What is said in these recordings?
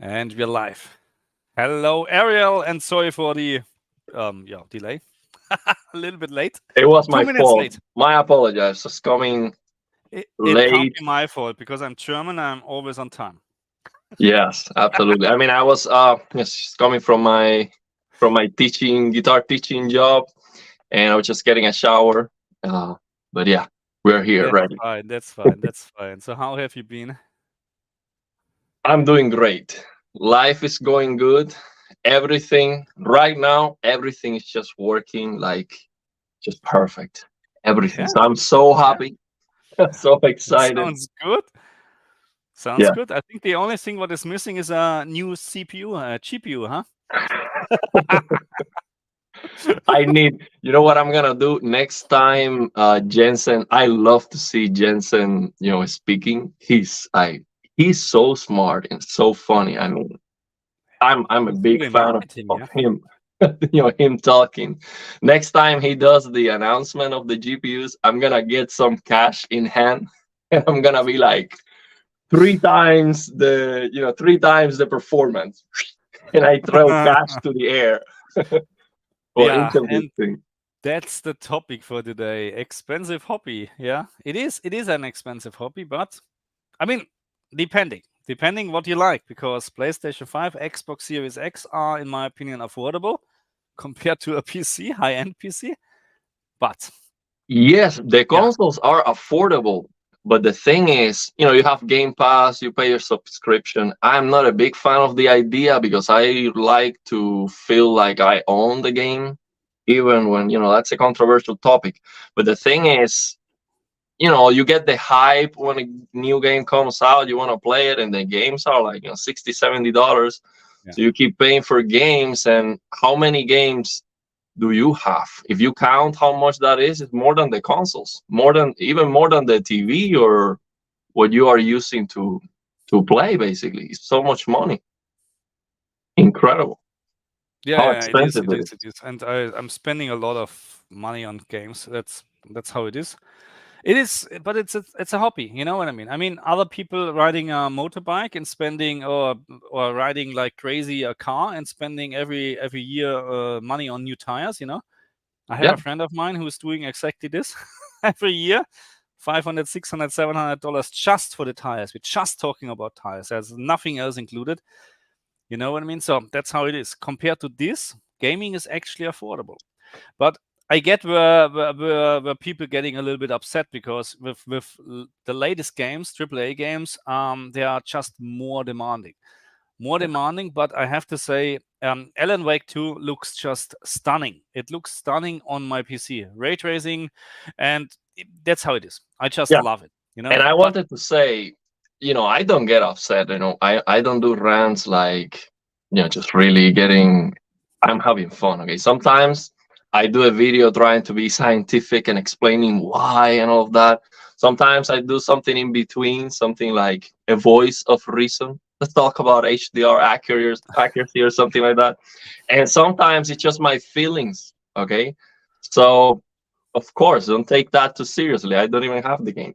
And we're live. Hello, Ariel, and sorry for the delay. A little bit late. It was 2 my minutes fault. late. My apologies. Just coming It can't late. be my fault because I'm German. I'm always on time. Yes, absolutely. I mean, I was just coming from my guitar teaching job, and I was just getting a shower. But yeah, we're here, That's ready. fine. That's fine. That's fine. So how have you been? I'm doing great. Life is going good. Everything right now, everything is just working like just perfect. Everything. Yeah, So I'm so yeah. happy, so That excited. sounds good. Sounds Yeah. good. I think the only thing what is missing is a new CPU, GPU, huh? I need, you know what I'm gonna do next time, Jensen. I love to see Jensen, speaking. He's so smart and so funny. I mean, I'm a big Hopefully fan invite him, of yeah. him. Him talking. Next time he does the announcement of the GPUs, I'm gonna get some cash in hand, and I'm gonna be like 3 times the performance, and I throw cash to the air for Yeah, each of these and things. that's the topic for today. Expensive hobby. Yeah, it is. It is an expensive hobby, but I mean, depending what you like, because PlayStation 5, Xbox Series X are, in my opinion, affordable compared to a PC, high-end PC. But Yes, the yeah, consoles are affordable, but the thing is, you have Game Pass, you pay your subscription. I'm not a big fan of the idea because I like to feel like I own the game, even when, that's a controversial topic. But the thing is, you get the hype when a new game comes out, you want to play it, and the games are like, $60, $70. yeah, So you keep paying for games, and how many games do you have? If you count how much that is, it's more than the consoles, even more than the TV or what you are using to play. Basically, it's so much money. Incredible how yeah. It is. expensive It it is. is. It is. And I'm spending a lot of money on games. That's how it is. It is, but it's a hobby. You know what I mean? I mean, other people riding a motorbike and spending or riding like crazy a car and spending every year money on new tires. You know, I have Yeah, a friend of mine who's doing exactly this every year. $500, $600, $700 just for the tires. We're just talking about tires. There's nothing else included. You know what I mean? So that's how it is. Compared to this, gaming is actually affordable. But I get where people getting a little bit upset because with the latest games, AAA games, they are just more demanding. But I have to say, Alan Wake 2 looks just stunning. It looks stunning on my PC. Ray tracing, and that's how it is. I just yeah. love it, you know. And I But wanted to say, I don't get upset. I don't do rants like, just really getting. I'm having fun. Okay, sometimes I do a video trying to be scientific and explaining why and all of that. Sometimes I do something in between, something like a voice of reason. Let's talk about HDR accuracy or something like that. And sometimes it's just my feelings. Okay, so of course, don't take that too seriously. I don't even have the game.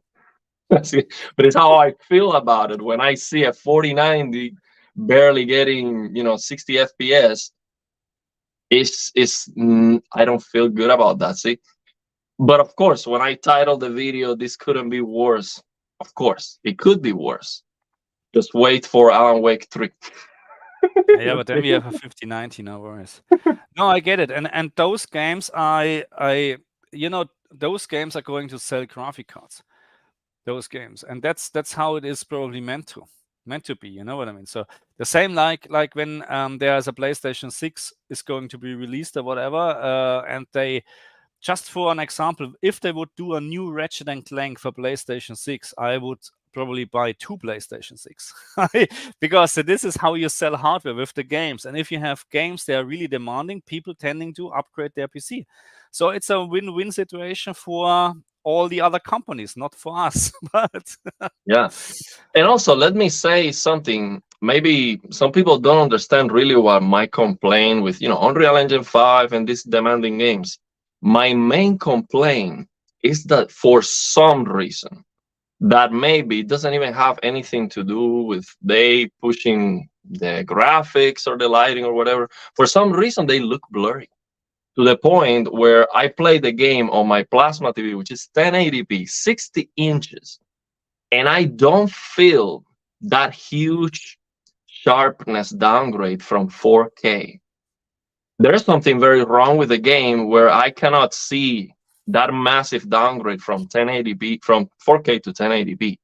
But it's how I feel about it when I see a 4090 barely getting 60 FPS. I don't feel good about that. See, but of course, when I titled the video, this couldn't be worse. Of course, it could be worse. Just wait for Alan Wake 3. yeah, but then we have a 5090, no worries. No, I get it. And those games, those games are going to sell graphic cards. Those games, and that's how it is probably meant to be. You know what I mean? So the same like when there's a PlayStation 6 is going to be released or whatever, and they, just for an example, if they would do a new Ratchet and Clank for PlayStation 6, I would probably buy 2 PlayStation 6 because this is how you sell hardware with the games. And if you have games that are really demanding, people tending to upgrade their PC. So it's a win-win situation for all the other companies, not for us. But Yeah. And also, let me say something. Maybe some people don't understand really what my complaint with, Unreal Engine 5 and these demanding games. My main complaint is that for some reason, that maybe doesn't even have anything to do with they pushing the graphics or the lighting or whatever. For some reason, they look blurry to the point where I play the game on my plasma TV, which is 1080p, 60 inches, and I don't feel that huge sharpness downgrade from 4K. There's something very wrong with the game where I cannot see that massive downgrade from 1080p, from 4K to 1080p.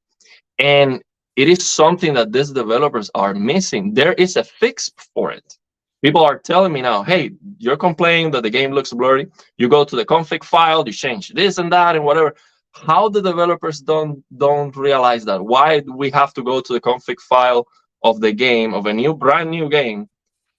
And it is something that these developers are missing. There is a fix for it. People are telling me now, hey, you're complaining that the game looks blurry. You go to the config file, you change this and that and whatever. How the developers don't realize that? Why do we have to go to the config file of the game, of a brand new game,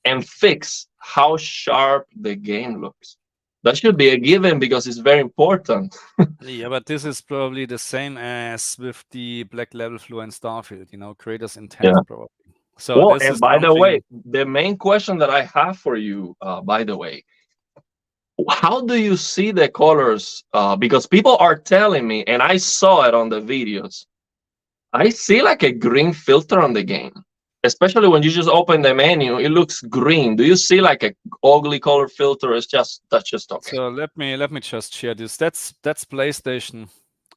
and fix how sharp the game looks? That should be a given because it's very important. Yeah, but this is probably the same as with the black level flow in Starfield, creators intent probably. So well, this and is by something... the way, the main question that I have for you, by the way, how do you see the colors? Because people are telling me, and I saw it on the videos, I see like a green filter on the game. Especially when you just open the menu, it looks green. Do you see like a ugly color filter? That's just okay. So let me just share this. That's PlayStation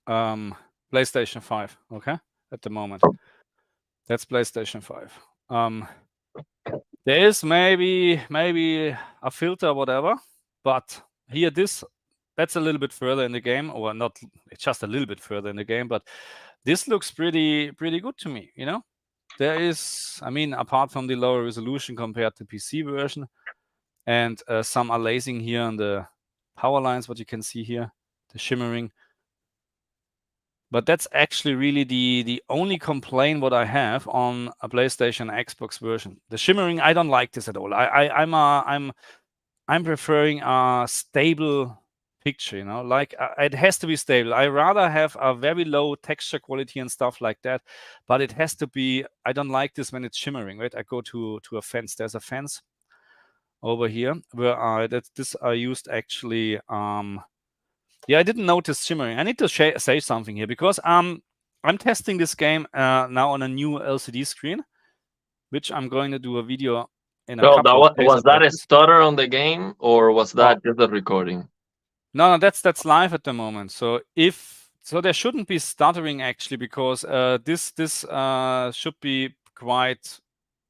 5, okay? At the moment. That's PlayStation 5. There is maybe a filter, whatever, but here that's a little bit further in the game, or not just a little bit further in the game, but this looks pretty good to me, There is, apart from the lower resolution compared to PC version, and some aliasing here on the power lines, what you can see here, the shimmering. But that's actually really the only complaint what I have on a PlayStation Xbox version. The shimmering, I don't like this at all. I'm preferring a stable picture, like it has to be stable. I rather have a very low texture quality and stuff like that, but it has to be. I don't like this when it's shimmering, right? I go to a fence. There's a fence over here where I used actually. Yeah, I didn't notice shimmering. I need to say something here because I'm testing this game now on a new LCD screen, which I'm going to do a video in a couple of days. Was that a stutter on the game, or was that just a recording? No, that's live at the moment. So there shouldn't be stuttering actually, because this should be quite.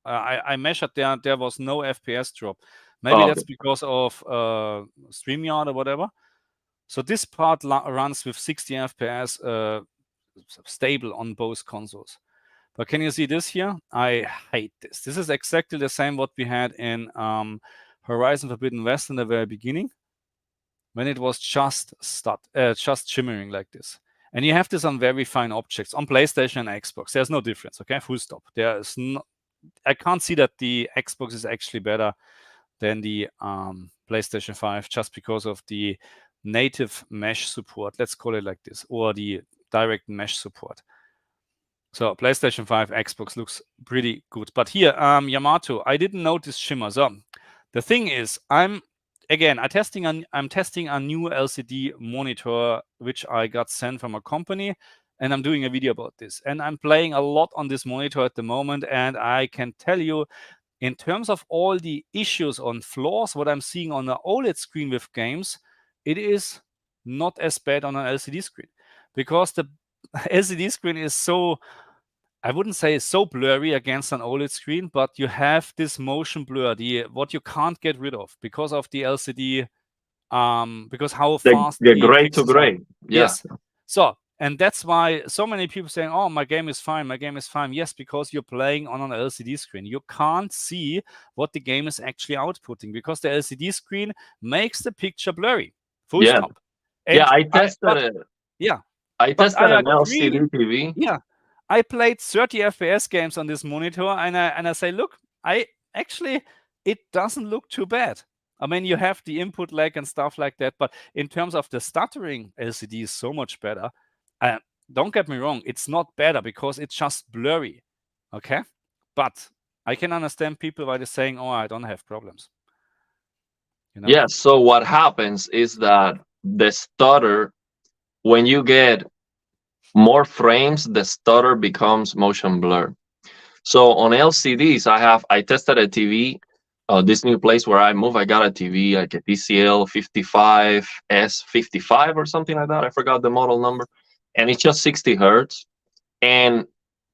I measured there was no FPS drop. Maybe that's because of StreamYard or whatever. So this part runs with 60 FPS stable on both consoles. But can you see this here? I hate this. This is exactly the same what we had in Horizon Forbidden West in the very beginning, when it was just shimmering like this. And you have this on very fine objects on PlayStation and Xbox. There's no difference, okay? Full stop. I can't see that the Xbox is actually better than the PlayStation 5 just because of the native mesh support, let's call it like this, or the direct mesh support. So PlayStation 5, Xbox looks pretty good. But here, Yamato, I didn't notice shimmer. So the thing is, I'm testing a new LCD monitor, which I got sent from a company, and I'm doing a video about this. And I'm playing a lot on this monitor at the moment, and I can tell you, in terms of all the issues on flaws, what I'm seeing on the OLED screen with games, it is not as bad on an LCD screen, because the LCD screen is so, I wouldn't say so blurry against an OLED screen, but you have this motion blur, what you can't get rid of because of the LCD, because how fast the gray to gray. Yes. So, and that's why so many people saying, oh, my game is fine, my game is fine. Yes, because you're playing on an LCD screen. You can't see what the game is actually outputting, because the LCD screen makes the picture blurry. Full stop. And I tested it. Yeah. I tested an LCD TV. Yeah. I played 30 FPS games on this monitor, and I say, look, it doesn't look too bad. I mean, you have the input lag and stuff like that, but in terms of the stuttering, LCD is so much better. Don't get me wrong, it's not better because it's just blurry, okay? But I can understand people why they're saying, oh, I don't have problems. Yeah, so what happens is that the stutter, when you get more frames, the stutter becomes motion blur. So on LCDs, I tested a TV. This new place where I move, I got a TV, like a TCL 55S55 or something like that. I forgot the model number, and it's just 60 hertz, and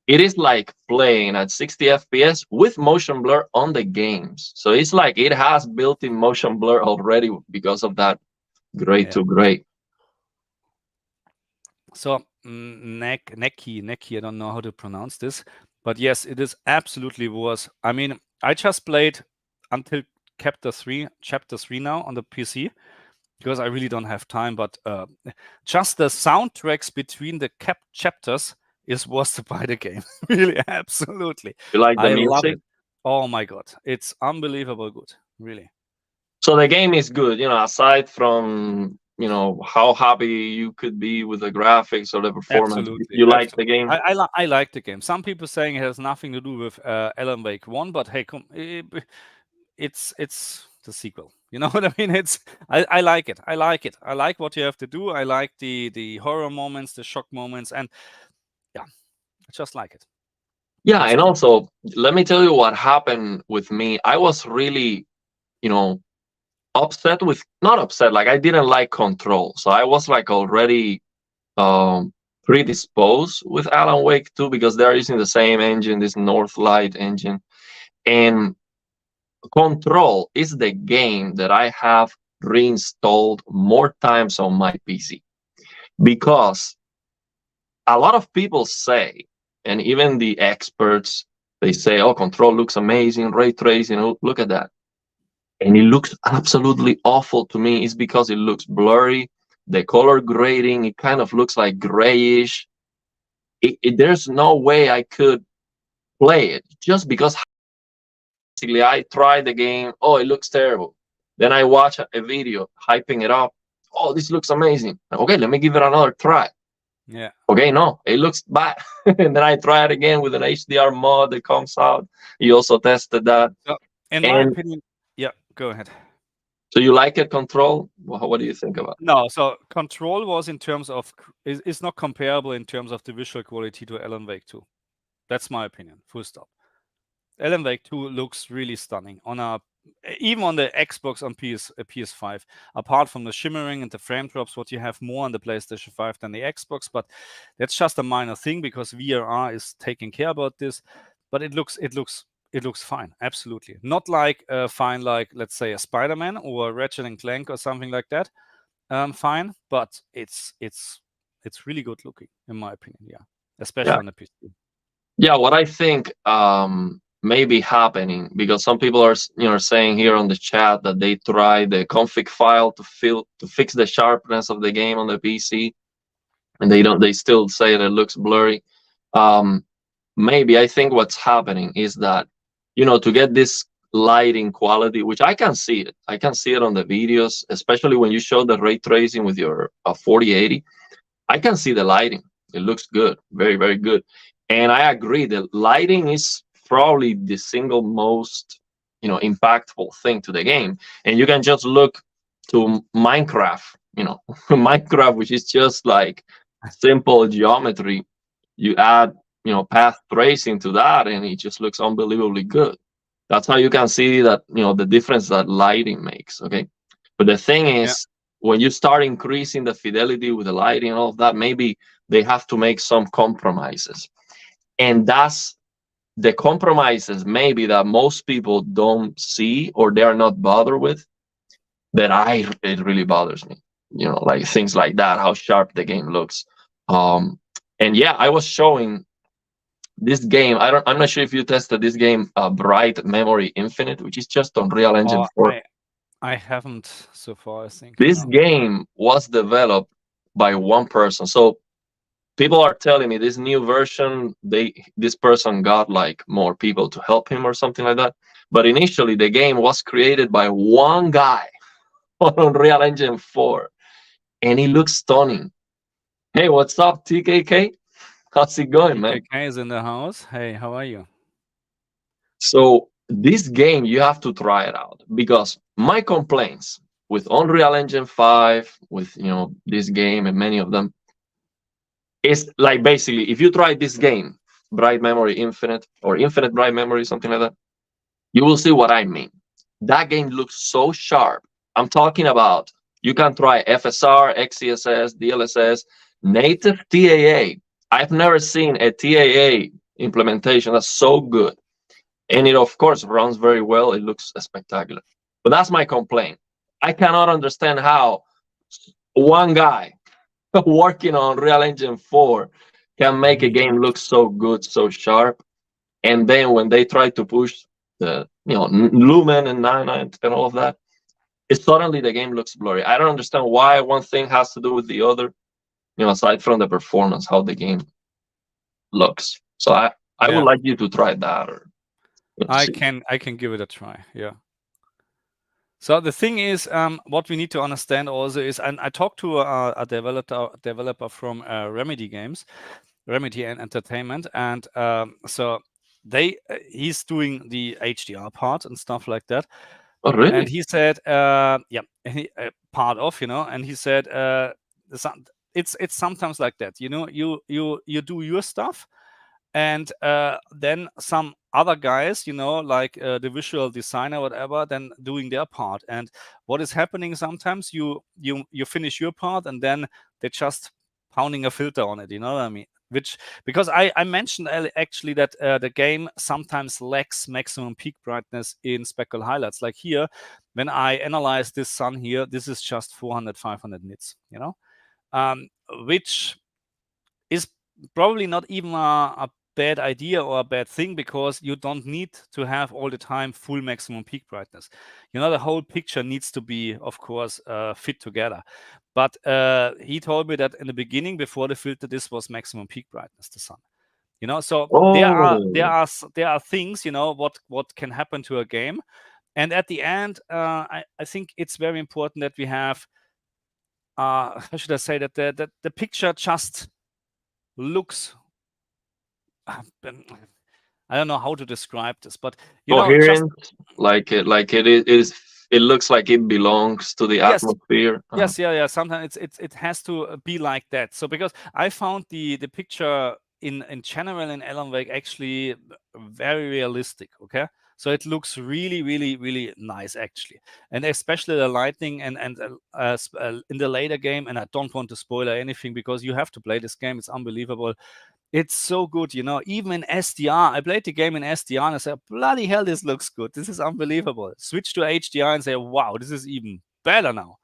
it is like playing at 60 FPS with motion blur on the games. So it's like it has built-in motion blur already because of that gray Yeah. to gray. So Neki, I don't know how to pronounce this, but yes, it is absolutely worse. I mean, I just played until chapter 3 now on the PC because I really don't have time, but just the soundtracks between the chapters is worse to buy the game. Really, absolutely. You like the I music? love it. Oh my God, it's unbelievable good, really. So the game is good, aside from, how happy you could be with the graphics or the performance. Absolutely. You like the game? I like the game. Some people saying it has nothing to do with Alan Wake 1, but hey, it's the sequel. You know what I mean? I like it. I like what you have to do. I like the horror moments, the shock moments, and yeah, I just like it. Yeah, and also let me tell you what happened with me. I was really, upset with, not upset, like I didn't like Control. So I was like already predisposed with Alan Wake 2 because they're using the same engine, this Northlight engine. And Control is the game that I have reinstalled more times on my PC because a lot of people say, and even the experts, they say, oh, Control looks amazing, ray tracing, look at that. And it looks absolutely awful to me. It's because it looks blurry. The color grading, it kind of looks like grayish. There's no way I could play it just because basically I tried the game. Oh, it looks terrible. Then I watch a video hyping it up. Oh, this looks amazing. Okay, let me give it another try. Yeah. Okay, no, it looks bad. And then I try it again with an HDR mod that comes out. You also tested that. So, in my opinion, yeah, go ahead. So you like it, Control? What do you think about it? No, so Control was in terms of is not comparable in terms of the visual quality to Alan Wake 2. That's my opinion. Full stop. Alan Wake 2 looks really stunning even on the Xbox on PS5. Apart from the shimmering and the frame drops, what you have more on the PlayStation 5 than the Xbox, but that's just a minor thing because VRR is taking care about this. But it looks fine, absolutely. Not like fine, like let's say a Spider-Man or Ratchet and Clank or something like that. Fine, but it's really good looking in my opinion. Yeah, especially on the PC. Yeah, what I think may be happening, because some people are saying here on the chat that they tried the config file to fix the sharpness of the game on the PC, and they still say that it looks blurry. Maybe I think what's happening is that to get this lighting quality, which I can see it on the videos, especially when you show the ray tracing with your 4080. I can see the lighting. It looks good, very, very good. And I agree that lighting is probably the single most impactful thing to the game. And you can just look to Minecraft, Minecraft, which is just like simple geometry. You add path tracing to that, and it just looks unbelievably good. That's how you can see that the difference that lighting makes. Okay, but the thing is, when you start increasing the fidelity with the lighting and all of that, maybe they have to make some compromises. And that's the compromises maybe that most people don't see or they're not bothered with, it really bothers me. Like things like that, how sharp the game looks. And yeah, I was showing this game. I'm not sure if you tested this game, Bright Memory Infinite, which is just on Unreal Engine 4. I haven't so far, I think. This game was developed by one person. So people are telling me this new version, this person got like more people to help him or something like that. But initially the game was created by one guy on Unreal Engine 4. And it looks stunning. Hey, what's up, TKK? How's it going, man? TKK is in the house. Hey, how are you? So this game, you have to try it out, because my complaints with Unreal Engine 5, with this game and many of them, It's like basically if you try this game, Bright Memory Infinite or Infinite Bright Memory, something like that, you will see what I mean. That game looks so sharp. I'm talking about you can try FSR, XeSS, DLSS, native TAA. I've never seen a TAA implementation that's so good. And it, of course, runs very well. It looks spectacular. But that's my complaint. I cannot understand how one guy working on Real Engine 4 can make a game look so good, so sharp. And then when they try to push the Lumen and Nana and all of that, it suddenly the game looks blurry. I don't understand why one thing has to do with the other, aside from the performance, how the game looks. So I would like you to try that, or I can give it a try. Yeah. So the thing is, what we need to understand also is, and I talked to a developer from Remedy Games, Remedy and Entertainment, and so he's doing the HDR part and stuff like that. Oh, really? And he said, part of, and he said, it's sometimes like that, you do your stuff, and then some other guys, like the visual designer, whatever, then doing their part. And what is happening sometimes, you finish your part, and then they're just pounding a filter on it. You know what I mean? Because I mentioned actually that the game sometimes lacks maximum peak brightness in speckle highlights. Like here, when I analyze this sun here, this is just 400, 500 nits. Which is probably not even a bad idea or a bad thing, because you don't need to have all the time full maximum peak brightness. The whole picture needs to be, of course, fit together. But he told me that in the beginning, before the filter, this was maximum peak brightness, the sun. So there are things, what can happen to a game. And at the end, I think it's very important that we have, how should I say, that the picture just looks, I don't know how to describe this, but coherent, it looks like it belongs to the atmosphere. Yes, yeah. Sometimes it has to be like that. So because I found the picture in general in Alan Wake actually very realistic. Okay, so it looks really, really, really nice actually, and especially the lighting and in the later game. And I don't want to spoil anything, because you have to play this game. It's unbelievable. It's so good, even in SDR. I played the game in SDR and I said, bloody hell, this looks good. This is unbelievable. Switch to HDR and say, wow, this is even better now.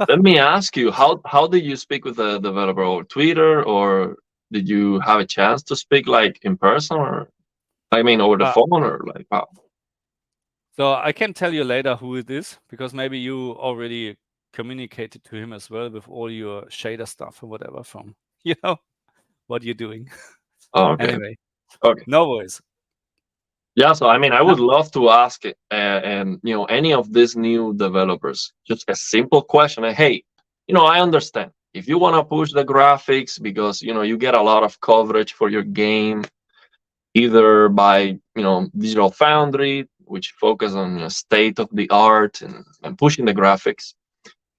Let me ask you, how did you speak with the developer? Over Twitter, or did you have a chance to speak like in person, or over the phone, or like how? So I can tell you later who it is, because maybe you already communicated to him as well with all your shader stuff or whatever from, what you're doing. Oh, okay. Anyway, okay. No worries. Yeah, so I would love to ask and any of these new developers just a simple question. Hey, I understand if you want to push the graphics because you get a lot of coverage for your game, either by Digital Foundry, which focus on state of the art and pushing the graphics,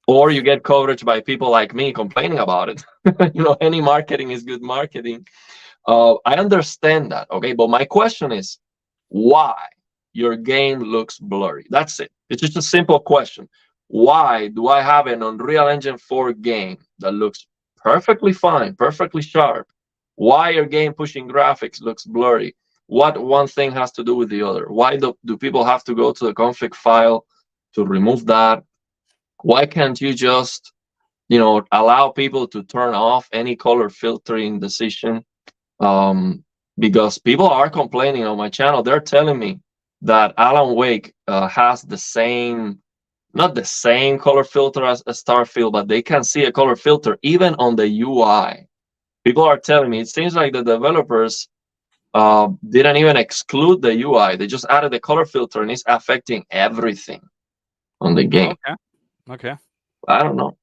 or you get coverage by people like me complaining about it. Any marketing is good marketing. I understand that, okay, but my question is, why your game looks blurry? That's it. It's just a simple question. Why do I have an Unreal Engine 4 game that looks perfectly fine, perfectly sharp? Why your game pushing graphics looks blurry? What one thing has to do with the other? Why do people have to go to the config file to remove that? Why can't you just allow people to turn off any color filtering decision? Because people are complaining on my channel. They're telling me that Alan Wake has not the same color filter as Starfield, but they can see a color filter even on the UI. People are telling me it seems like the developers didn't even exclude the UI. They just added the color filter, and it's affecting everything on the game. Okay. I don't know.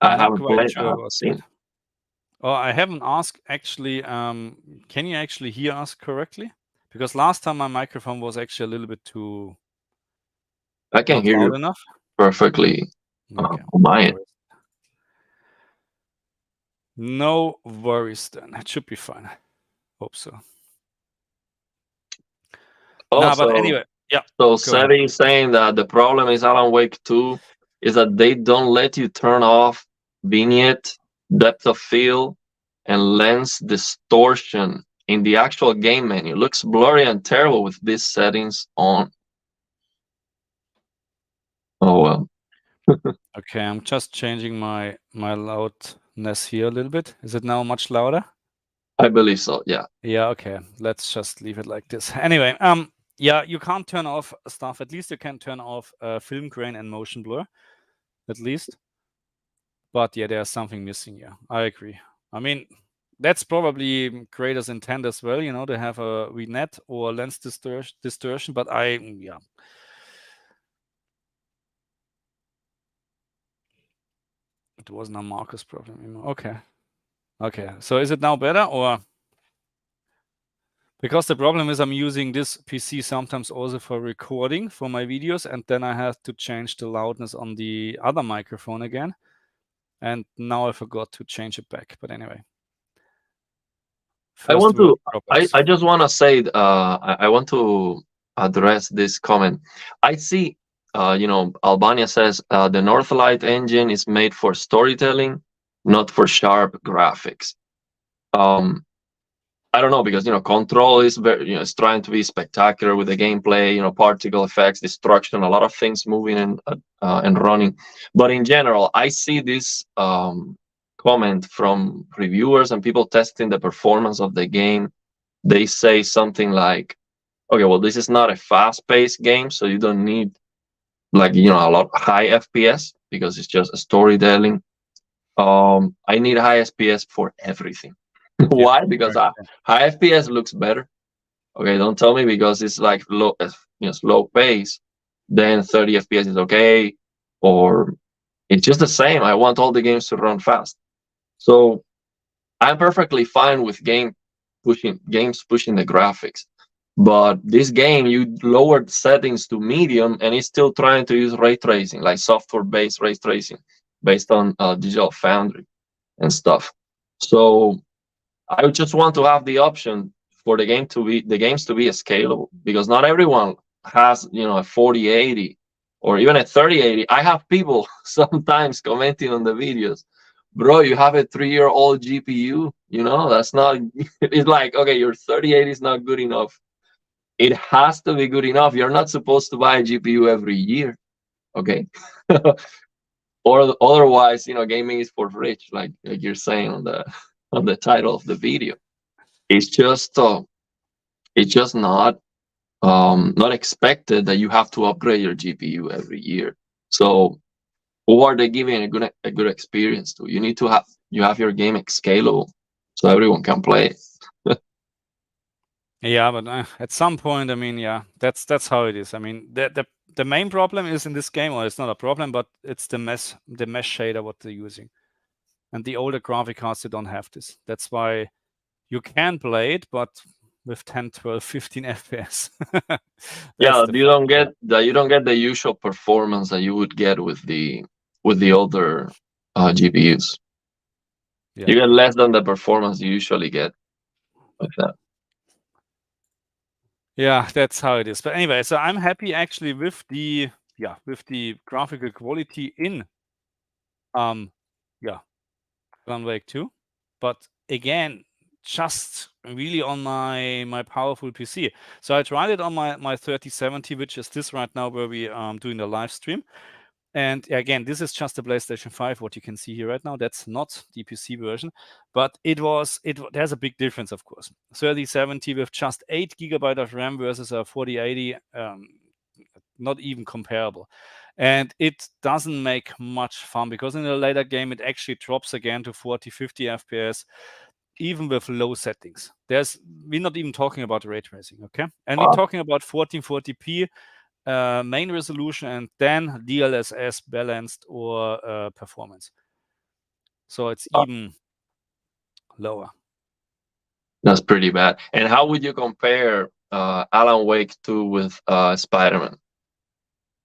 I haven't played. I haven't seen. Oh, I haven't asked actually. Can you actually hear us correctly? Because last time my microphone was actually a little bit too. I can hear you enough. Perfectly. Okay. On my end. No worries then. It should be fine. Hope so. Also, but anyway, yeah. so Go ahead. Seti saying that the problem is Alan Wake 2 is that they don't let you turn off vignette, depth of field, and lens distortion in the actual game menu. It looks blurry and terrible with these settings on. Oh well. Okay, I'm just changing my loudness here a little bit. Is it now much louder? I believe so, yeah. Yeah, okay. Let's just leave it like this. Anyway, yeah, you can't turn off stuff. At least you can turn off film grain and motion blur, at least. But yeah, there's something missing here. I agree. I mean, that's probably creators' intent as well, you know, to have a vignette or lens distortion. But yeah. It wasn't a Marcus problem anymore. Okay. Okay. So is it now better, or? Because the problem is I'm using this PC sometimes also for recording for my videos, and then I have to change the loudness on the other microphone again. And now I forgot to change it back. But anyway. I just want to say, I want to address this comment. I see, Albania says the Northlight engine is made for storytelling, not for sharp graphics. I don't know, because Control is very, it's trying to be spectacular with the gameplay, particle effects, destruction, a lot of things moving and running. But in general, I see this comment from reviewers and people testing the performance of the game. They say something like, okay, well, this is not a fast-paced game, so you don't need a lot high FPS because it's just a storytelling. I need high FPS for everything. Why? Because high FPS looks better. Okay, don't tell me because it's like slow pace, then 30 FPS is okay, or it's just the same. I want all the games to run fast. So I'm perfectly fine with games pushing the graphics. But this game, you lowered settings to medium, and it's still trying to use ray tracing, like software-based ray tracing, based on Digital Foundry and stuff. So I just want to have the option for the games to be scalable, because not everyone has a 4080 or even a 3080. I have people sometimes commenting on the videos, bro, you have a 3-year-old GPU. That's not. It's like, okay, your 3080 is not good enough. It has to be good enough. You're not supposed to buy a GPU every year, okay? Or otherwise, gaming is for rich, like you're saying on the title of the video. It's just not expected that you have to upgrade your GPU every year. So who are they giving a good experience to? You need to have your game scalable so everyone can play it. Yeah, but at some point, I mean, yeah, that's how it is. I mean, the main problem is in this game, or it's not a problem, but it's the mesh shader what they're using. And the older graphic cards, they don't have this. That's why you can play it, but with 10, 12, 15 FPS. Yeah, you don't get the usual performance that you would get with the older GPUs. Yeah. You get less than the performance you usually get like that. Yeah, that's how it is. But anyway, so I'm happy actually with the graphical quality in Alan Wake 2. But again, just really on my powerful PC. So I tried it on my 3070, which is this right now where we doing the live stream. And again, this is just the PlayStation 5, what you can see here right now. That's not the PC version, but there's a big difference, of course. 3070 with just 8GB of RAM versus a 4080, not even comparable. And it doesn't make much fun, because in a later game, it actually drops again to 40, 50 FPS, even with low settings. We're not even talking about ray tracing, okay? And we're talking about 1440p main resolution, and then DLSS balanced or performance. So it's even lower. That's pretty bad. And how would you compare Alan Wake 2 with Spider-Man?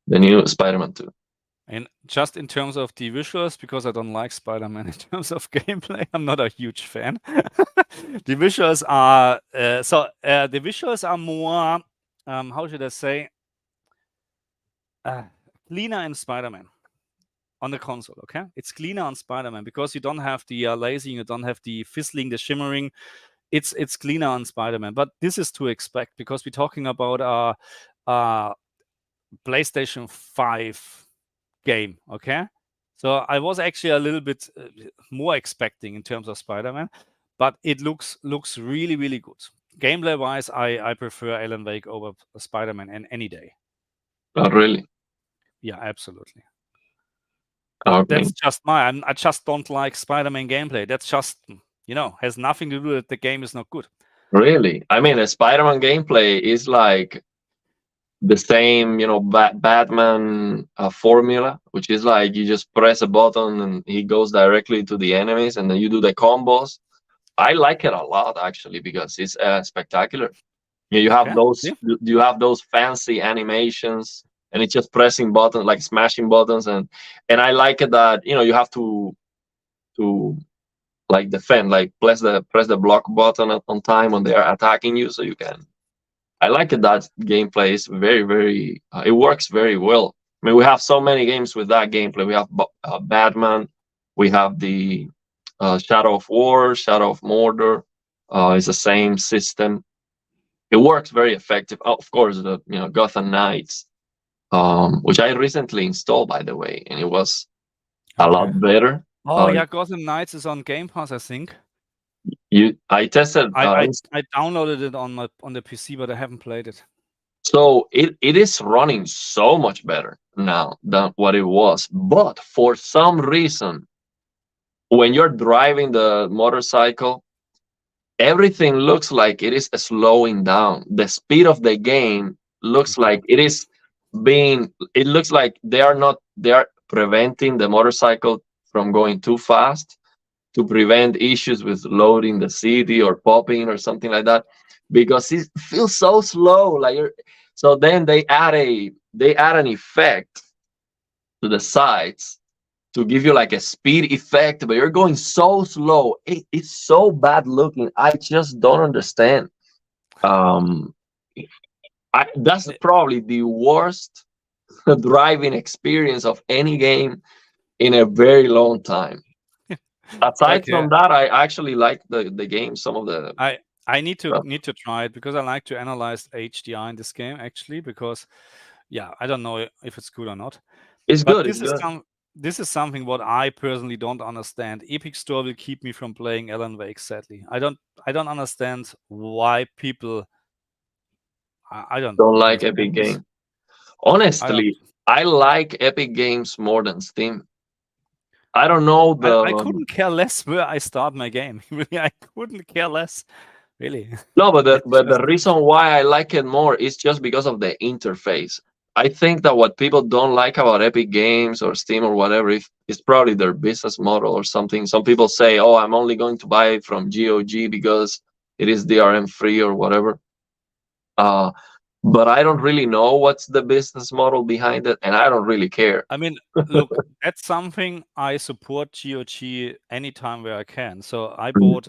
The new Spider-Man 2? And just in terms of the visuals, because I don't like Spider-Man in terms of gameplay, I'm not a huge fan. The visuals are the visuals are more how should I say cleaner in Spider-Man on the console. Okay, it's cleaner on Spider-Man because you don't have the lasing, you don't have the fizzling, the shimmering. It's cleaner on Spider-Man, but this is to expect because we're talking about PlayStation 5 game. Okay, so I was actually a little bit more expecting in terms of Spider-Man, but it looks really good. Gameplay wise, I prefer Alan Wake over Spider-Man any day. Oh, really? Yeah, absolutely. Okay. That's just I just don't like Spider-Man gameplay. That's just, has nothing to do with the game is not good. Really? I mean, a Spider-Man gameplay is like the same, Batman formula, which is like you just press a button and he goes directly to the enemies, and then you do the combos. I like it a lot actually because it's spectacular. You have Okay. those, Yeah. you have those fancy animations, and it's just pressing buttons, like smashing buttons, and I like it that you have to like defend, like press the block button on time when they are attacking you, so you can. I like it that gameplay is very very. It works very well. I mean, we have so many games with that gameplay. We have Batman, we have the Shadow of War, Shadow of Mordor. It's the same system. It works very effective. Oh, of course, the Gotham Knights, which I recently installed, by the way, and it was a lot better. Oh yeah, Gotham Knights is on Game Pass, I think. I tested. I downloaded it on the PC, but I haven't played it. So it is running so much better now than what it was. But for some reason, when you're driving the motorcycle, everything looks like it is slowing down. The speed of the game looks like it is it looks like they are preventing the motorcycle from going too fast to prevent issues with loading the city or popping or something like that, because it feels so slow. So then they add an effect to the sides to give you like a speed effect, but you're going so slow. It's so bad looking. I just don't understand. That's probably the worst driving experience of any game in a very long time. Aside from that, I actually like the game. Some of the I need to try it because I like to analyze HDR in this game actually, because I don't know if it's good or not. It's but good. This is something what I personally don't understand. Epic Store will keep me from playing Alan Wake, sadly. I don't understand why people I don't like Epic Games. Honestly, I like Epic Games more than Steam. I don't know I couldn't care less where I start my game. Really, I couldn't care less. Really. No, but the reason why I like it more is just because of the interface. I think that what people don't like about Epic Games or Steam or whatever is probably their business model or something. Some people say, "Oh, I'm only going to buy it from GOG because it is DRM free or whatever." But I don't really know what's the business model behind it, and I don't really care. I mean, look, that's something I support GOG anytime where I can. So I bought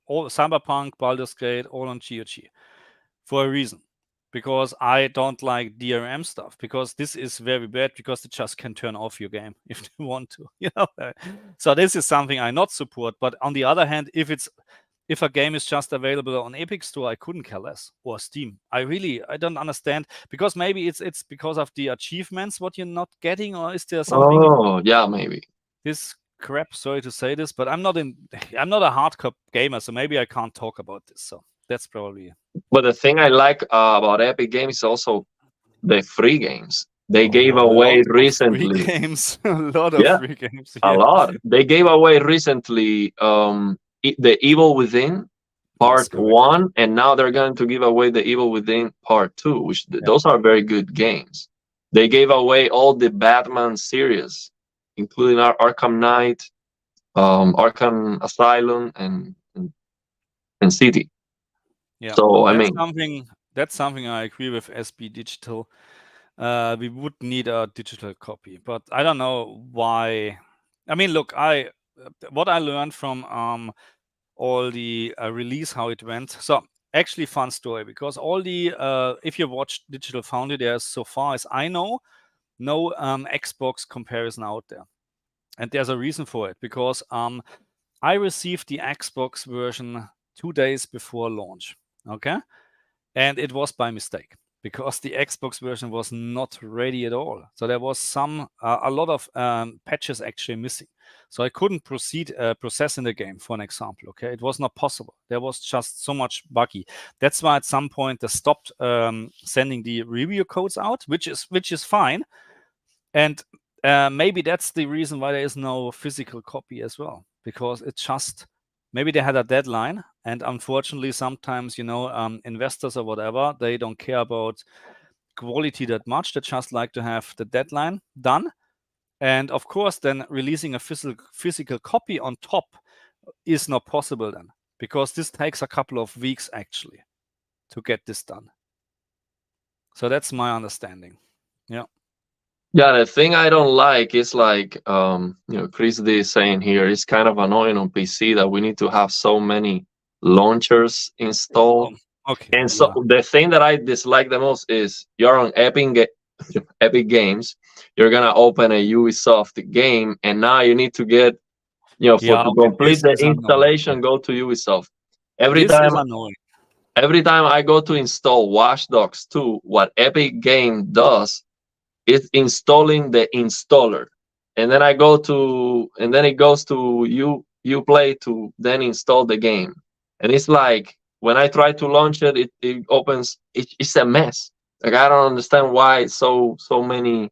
all Cyberpunk, Baldur's Gate, all on GOG for a reason. Because I don't like DRM stuff, because this is very bad, because it just can turn off your game if you want to. So this is something I not support. But on the other hand, if a game is just available on Epic Store, I couldn't care less, or Steam. I don't understand, because maybe it's because of the achievements what you're not getting, or is there something? Oh yeah, maybe. This crap. Sorry to say this, but I'm not a hardcore gamer, so maybe I can't talk about this. So that's probably. But the thing I like about Epic Games is also the free games. They gave away recently. Free games. A lot of free games. A lot. They gave away recently the Evil Within Part 1, and now they're going to give away the Evil Within Part 2, which those are very good games. They gave away all the Batman series, including Arkham Knight, Arkham Asylum, and City. Yeah. So that's something I agree with SB Digital. we would need a digital copy. But I don't know why. I mean, look, what I learned from all the release, how it went. So actually, fun story, because all the if you watch Digital Foundry, there's, so far as I know, no Xbox comparison out there, and there's a reason for it, because I received the Xbox version 2 days before launch. Okay, and it was by mistake, because the Xbox version was not ready at all. So there was a lot of patches actually missing. So I couldn't process in the game, for an example. Okay, it was not possible. There was just so much buggy. That's why at some point they stopped sending the review codes out, which is fine. And maybe that's the reason why there is no physical copy as well, because it just, maybe they had a deadline, and unfortunately sometimes, investors or whatever, they don't care about quality that much. They just like to have the deadline done. And of course, then releasing a physical copy on top is not possible then, because this takes a couple of weeks actually to get this done. So that's my understanding. Yeah. Yeah, the thing I don't like is like, Chris D is saying here, it's kind of annoying on PC that we need to have so many launchers installed. Okay. And so the thing that I dislike the most is you're on Epic Games, you're gonna open a Ubisoft game, and now you need to get, to complete the installation, go to Ubisoft. Every This is annoying. Every time I go to install Watch Dogs 2, what Epic Game does is installing the installer, and then it goes to Uplay to then install the game. And it's like, when I try to launch it, it opens. It's a mess. Like, I don't understand why so many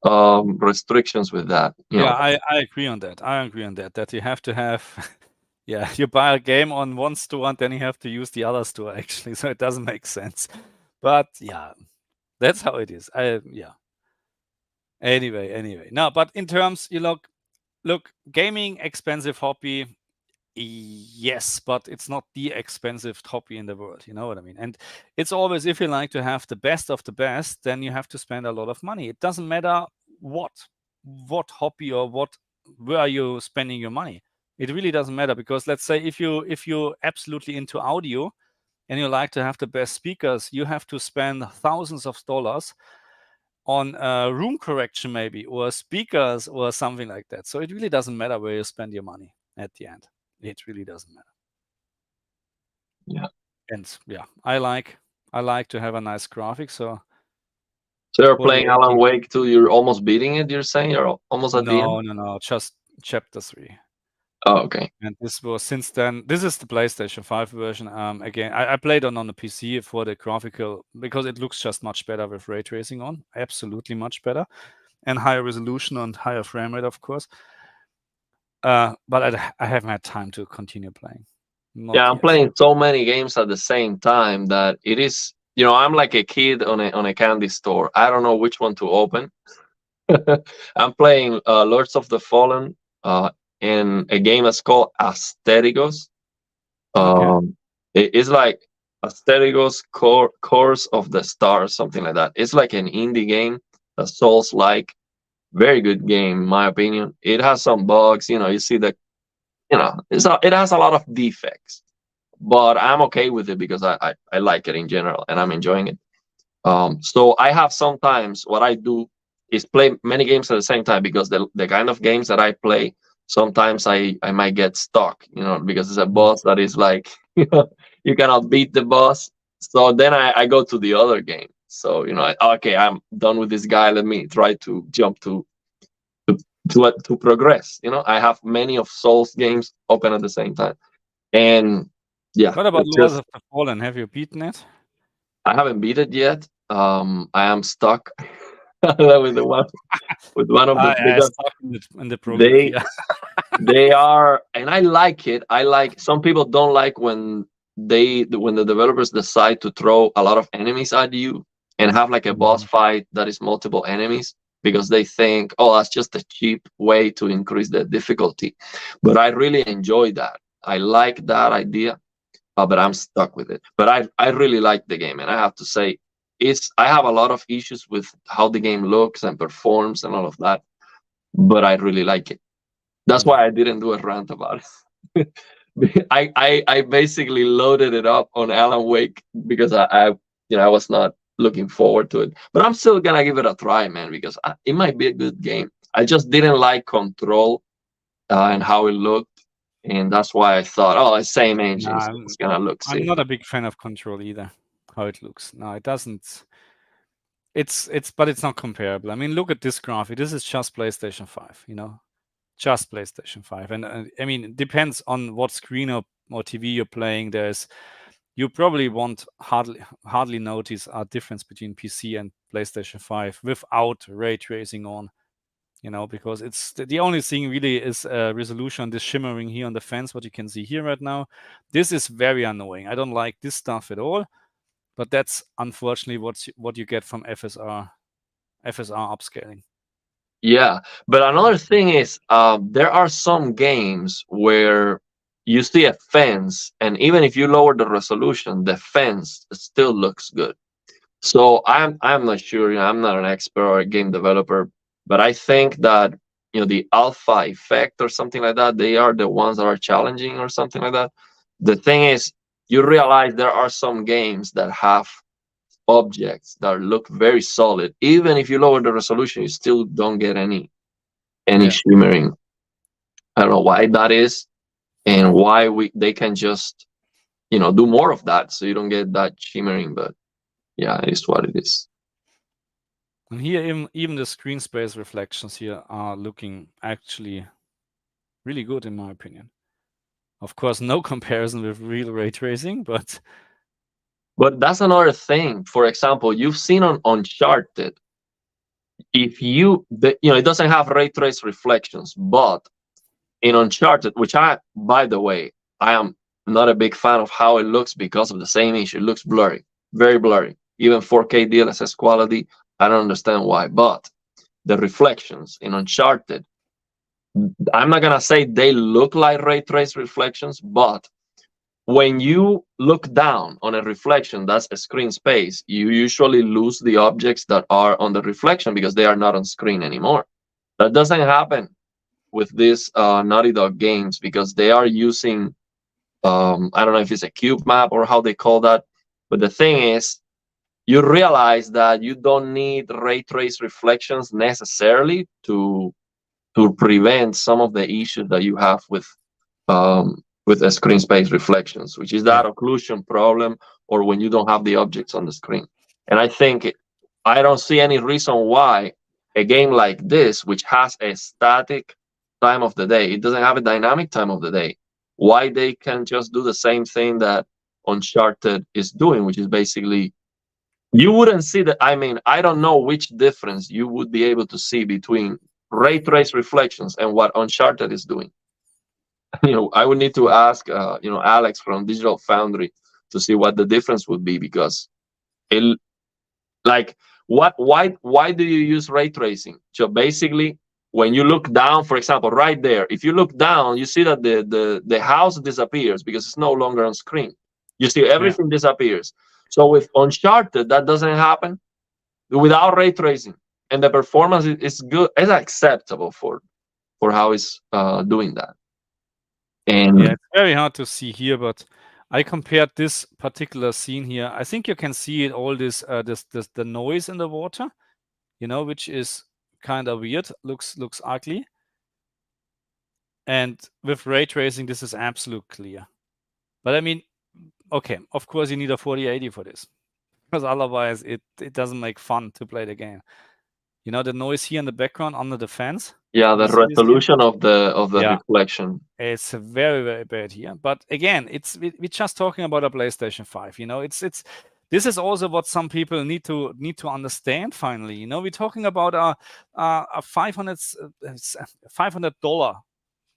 restrictions with that. I agree on that. That you have to have yeah, you buy a game on one store and then you have to use the other store actually, so it doesn't make sense. But yeah, that's how it is. Anyway. No, but in terms, look, gaming, expensive hobby. Yes, but it's not the expensive hobby in the world. You know what I mean? And it's always, if you like to have the best of the best, then you have to spend a lot of money. It doesn't matter what hobby or where are you spending your money. It really doesn't matter, because let's say if you're absolutely into audio and you like to have the best speakers, you have to spend thousands of dollars on room correction maybe, or speakers or something like that. So it really doesn't matter where you spend your money at the end. It really doesn't matter. Yeah. And yeah, I like to have a nice graphic. So you're playing Alan Wake 2, you're almost beating it, you're saying? You're almost at the end? No, just chapter 3. Oh, okay. And this was, since then, this is the PlayStation 5 version. Again, I played on the PC for the graphical, because it looks just much better with ray tracing on. Absolutely much better. And higher resolution and higher frame rate, of course. But I haven't had time to continue playing. I'm playing so many games at the same time that it is, I'm like a kid on a candy store. I don't know which one to open. I'm playing Lords of the Fallen, and a game that's called Asterigos. It's like Asterigos Course of the Stars, something like that. It's like an indie game, a Souls-like, very good game, in my opinion. It has some bugs, you see that, it has a lot of defects, but I'm okay with it because I like it in general and I'm enjoying it. So I have, sometimes what I do is play many games at the same time, because the kind of games that I play, sometimes I might get stuck, because it's a boss that is like, you cannot beat the boss. So then I go to the other game. So, okay, I'm done with this guy. Let me try to jump to progress. I have many of Souls games open at the same time. And yeah. What about Lords of the Fallen? Have you beaten it? I haven't beat it yet. I am stuck with one of the stuck in the progress. They are, and I like it. Some people don't like when the developers decide to throw a lot of enemies at you and have like a boss fight that is multiple enemies, because they think, oh, that's just a cheap way to increase the difficulty. But I really enjoy that. I like that idea, but I'm stuck with it. But I really like the game, and I have to say, I have a lot of issues with how the game looks and performs and all of that, but I really like it. That's why I didn't do a rant about it. I basically loaded it up on Alan Wake because I was not looking forward to it, but I'm still gonna give it a try, man, because it might be a good game. I just didn't like Control and how it looked, and that's why I thought, oh, it's same engine, so it's gonna look I'm similar. not a big fan of Control either. How it looks. No, it doesn't. But it's not comparable. I mean, look at this graphic. This is just PlayStation 5. Just PlayStation 5. And I mean, it depends on what screen or TV you're playing. You probably won't hardly notice a difference between PC and PlayStation 5 without ray tracing on. Because it's the only thing really is resolution, this shimmering here on the fence, what you can see here right now. This is very annoying. I don't like this stuff at all, but that's unfortunately what you get from FSR upscaling. Yeah, but another thing is there are some games where you see a fence, and even if you lower the resolution, the fence still looks good. So I'm not sure. I'm not an expert or a game developer, but I think that the alpha effect or something like that, they are the ones that are challenging or something like that. The thing is, you realize there are some games that have objects that look very solid. Even if you lower the resolution, you still don't get any shimmering. I don't know why that is, and why they can just do more of that, so you don't get that shimmering. But yeah, it is what it is. And here, even the screen space reflections here are looking actually really good, in my opinion. Of course, no comparison with real ray tracing, but that's another thing. For example, you've seen on Uncharted, if it doesn't have ray trace reflections, but in Uncharted, which by the way, I am not a big fan of how it looks because of the same issue. It looks blurry, very blurry. Even 4K DLSS quality, I don't understand why. But the reflections in Uncharted, I'm not gonna say they look like ray trace reflections, but when you look down on a reflection, that's a screen space, you usually lose the objects that are on the reflection because they are not on screen anymore. That doesn't happen with these Naughty Dog games because they are using, I don't know if it's a cube map or how they call that, but the thing is, you realize that you don't need ray trace reflections necessarily to prevent some of the issues that you have with a screen space reflections, which is that occlusion problem, or when you don't have the objects on the screen. And I don't see any reason why a game like this, which has a static time of the day, it doesn't have a dynamic time of the day, why they can just do the same thing that Uncharted is doing, which is basically, you wouldn't see that. I mean, I don't know which difference you would be able to see between ray trace reflections and what Uncharted is doing. I would need to ask Alex from Digital Foundry to see what the difference would be, because it, like, why do you use ray tracing? So basically, when you look down, for example, right there, if you look down, you see that the house disappears because it's no longer on screen. You see everything disappears. So with Uncharted, that doesn't happen without ray tracing, and the performance is good. It's acceptable for how it's doing that. And it's very hard to see here, but I compared this particular scene here. I think you can see it, all this the noise in the water, which is kind of weird, looks ugly. And with ray tracing, this is absolute clear. But I mean, okay, of course you need a 4080 for this, because otherwise it doesn't make fun to play the game. The noise here in the background under the fence. Yeah, the resolution of the reflection. It's very, very bad here. But again, we're just talking about a PlayStation 5. This is also what some people need to understand. Finally, we're talking about a $500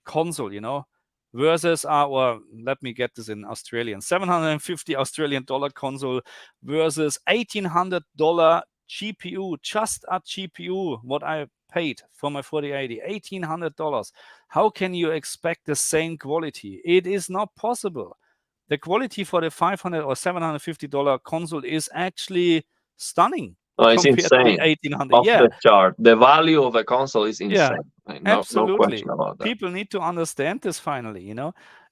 console, versus or let me get this in Australian, 750 Australian dollar console versus $1,800 GPU, just a GPU, what I paid for my 4080, $1,800. How can you expect the same quality? It is not possible. The quality for the $500 or $750 console is actually stunning it's compared to the insane. 1800. Off Yeah, the chart. The value of a console is yeah, insane. Like, no absolutely. question about that. People need to understand this finally,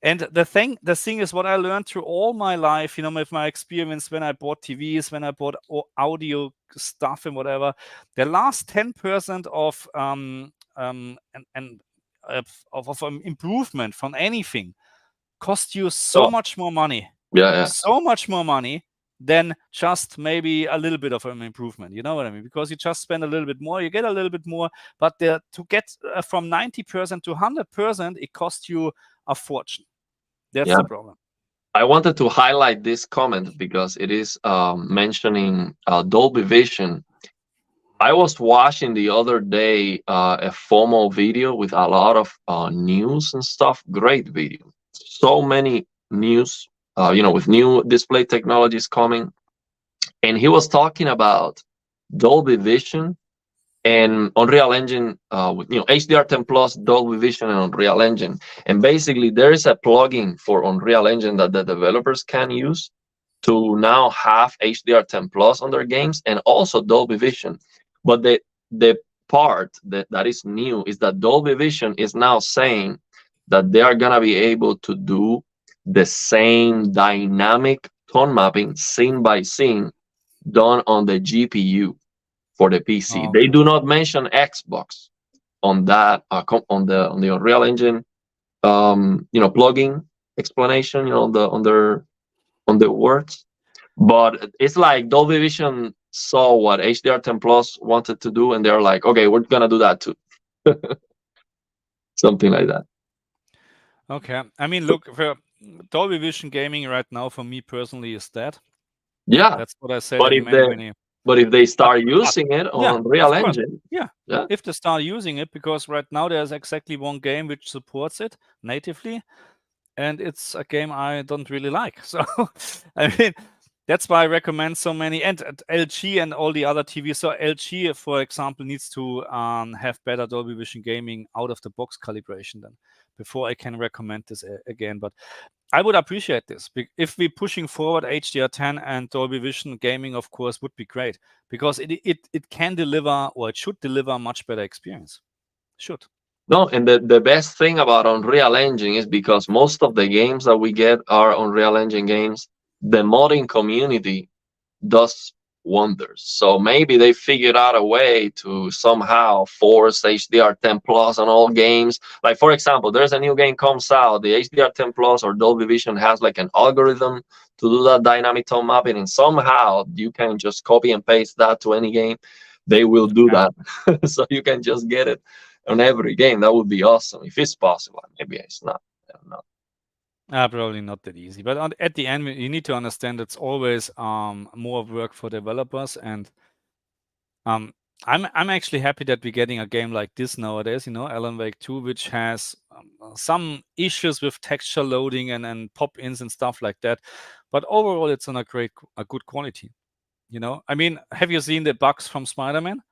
And the thing is what I learned through all my life, with my experience when I bought TVs, when I bought audio stuff and whatever, the last 10% of improvement from anything cost you so much more money. Yeah. So much more money than just maybe a little bit of an improvement. You know what I mean? Because you just spend a little bit more, you get a little bit more, but to get from 90% to 100%, it costs you a fortune. That's the problem. I wanted to highlight this comment because it is mentioning Dolby Vision. I was watching the other day a FOMO video with a lot of news and stuff. Great video. So many news, with new display technologies coming. And he was talking about Dolby Vision and Unreal Engine with HDR10 Plus, Dolby Vision, and Unreal Engine. And basically, there is a plugin for Unreal Engine that the developers can use to now have HDR10 Plus on their games and also Dolby Vision. But the part that is new is that Dolby Vision is now saying that they are gonna be able to do the same dynamic tone mapping scene by scene done on the GPU for the PC. They do not mention Xbox on that on the Unreal Engine plugin explanation, on the words. But it's like Dolby Vision saw what HDR10 Plus wanted to do, and they're like, okay, we're gonna do that too. Something like that. Okay. I mean, look, for Dolby Vision gaming right now, for me personally, is dead. Yeah. That's what I said But in many. But if they start using it on Unreal Engine, yeah, if they start using it, because right now there's exactly one game which supports it natively, and it's a game I don't really like. So, I mean, that's why I recommend so many, and LG and all the other TVs. So LG, for example, needs to have better Dolby Vision gaming out of the box calibration then before I can recommend this again. But I would appreciate this. If we're pushing forward HDR10 and Dolby Vision gaming, of course, would be great, because it can deliver, or it should deliver, a much better experience. Should. No, and the best thing about Unreal Engine is because most of the games that we get are Unreal Engine games. The modding community does wonders. So maybe they figured out a way to somehow force HDR10 Plus on all games. Like, for example, there's a new game comes out, the HDR10 Plus or Dolby Vision has like an algorithm to do that dynamic tone mapping, and somehow you can just copy and paste that to any game. They will do that. So you can just get it on every game. That would be awesome if it's possible. Maybe it's not. I don't know. Probably not that easy, but at the end, you need to understand it's always more work for developers, and I'm actually happy that we're getting a game like this nowadays. Alan Wake 2, which has some issues with texture loading and pop-ins and stuff like that, but overall, it's on a good quality. I mean, have you seen the bugs from Spider-Man?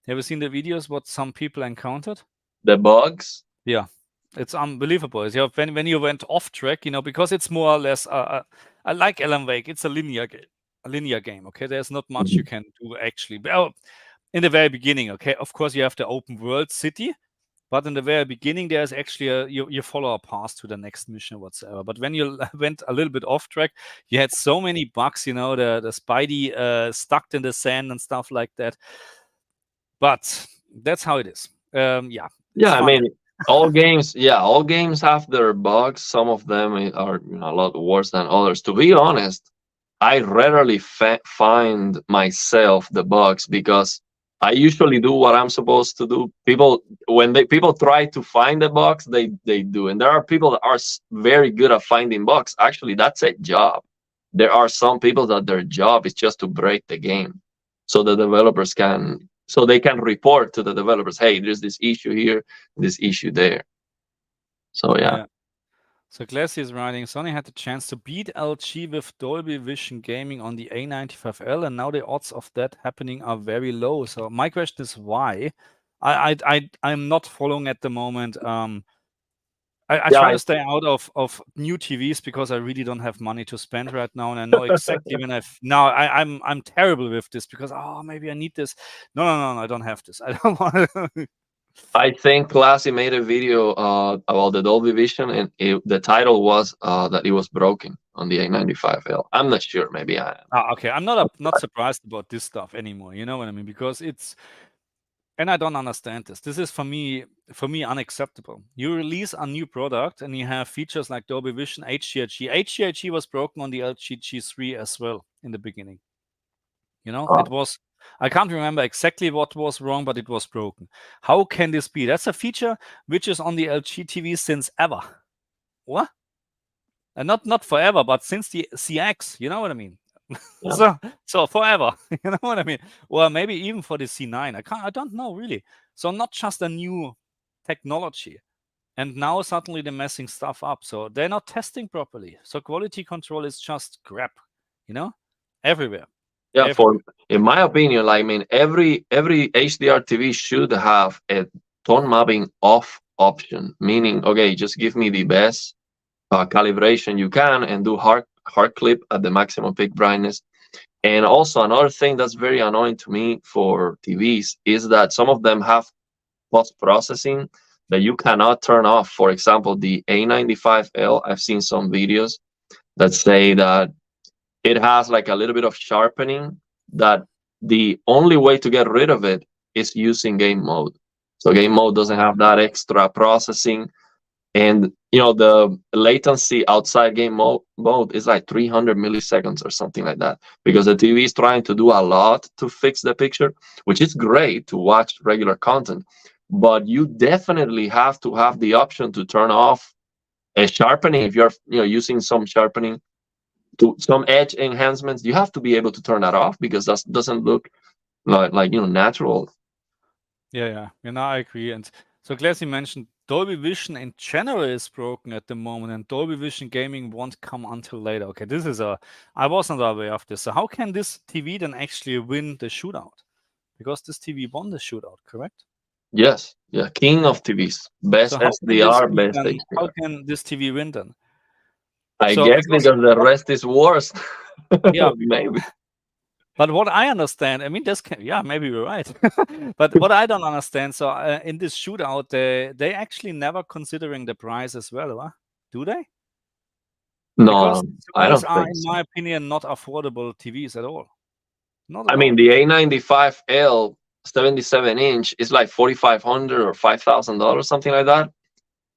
Have you seen the videos what some people encountered? The bugs? Yeah. It's unbelievable. When you went off track, because it's more or less, I like Alan Wake. It's a linear game. Okay, there's not much you can do actually. Well, in the very beginning, okay, of course you have the open world city, but in the very beginning there's actually you follow a path to the next mission whatsoever. But when you went a little bit off track, you had so many bugs. The Spidey stuck in the sand and stuff like that. But that's how it is. Yeah. I mean, all games have their bugs. Some of them are a lot worse than others. To be honest, I rarely find myself the bugs because I usually do what I'm supposed to do. People try to find the bugs, they do, and there are people that are very good at finding bugs. Actually, that's a job. There are some people that their job is just to break the game, so the developers can. So they can report to the developers, hey, there's this issue here, this issue there. So yeah. So Glassy is writing, Sony had the chance to beat LG with Dolby Vision gaming on the A95L, and now the odds of that happening are very low. So my question is why? I'm not following at the moment I Yeah, try to stay out of new TVs because I really don't have money to spend right now, and I know exactly when I'm terrible with this because maybe I need this. No, I don't have this. I don't want to. I think Classy made a video about the Dolby Vision, and the title was that it was broken on the A95L. I'm not sure. Maybe I am. Okay, I'm not surprised about this stuff anymore. You know what I mean? Because and I don't understand this. This is for me unacceptable. You release a new product and you have features like Dolby Vision, HDRG. HDRG was broken on the LG G3 as well in the beginning. You know, it was. I can't remember exactly what was wrong, but it was broken. How can this be? That's a feature which is on the LG TV since ever. What? And not forever, but since the CX. You know what I mean? Yeah. So forever. You know what I mean? Or maybe even for the C9. I don't know really. So not just a new technology. And now suddenly they're messing stuff up. So they're not testing properly. So quality control is just crap, you know, everywhere. Yeah, in my opinion, like, I mean, every HDR TV should have a tone mapping off option, meaning, okay, just give me the best calibration you can and do hard clip at the maximum peak brightness. And also another thing that's very annoying to me for TVs is that some of them have post processing that you cannot turn off. For example, the A95L, I've seen some videos that say that it has like a little bit of sharpening, that the only way to get rid of it is using game mode. So game mode doesn't have that extra processing, and the latency outside game mode is like 300 milliseconds or something like that, because the TV is trying to do a lot to fix the picture, which is great to watch regular content, but you definitely have to have the option to turn off a sharpening. If you're using some sharpening to some edge enhancements, you have to be able to turn that off, because that doesn't look like natural. Yeah. I agree. And so Classy mentioned Dolby Vision in general is broken at the moment, and Dolby Vision gaming won't come until later. Okay, I wasn't aware of this. So how can this TV then actually win the shootout? Because this TV won the shootout, correct? Yes, yeah, king of TVs, best So how SDR, best HDR. how can this TV win then? I guess because the rest is worse. Yeah, maybe. But what I understand, I mean, maybe you're right. But what I don't understand, so in this shootout, they actually never considering the price as well, huh? Do they? No, Because I don't are, think in so. my opinion, not affordable TVs at all. Not I at mean, all. the A95L 77-inch is like $4,500 or $5,000, something like that.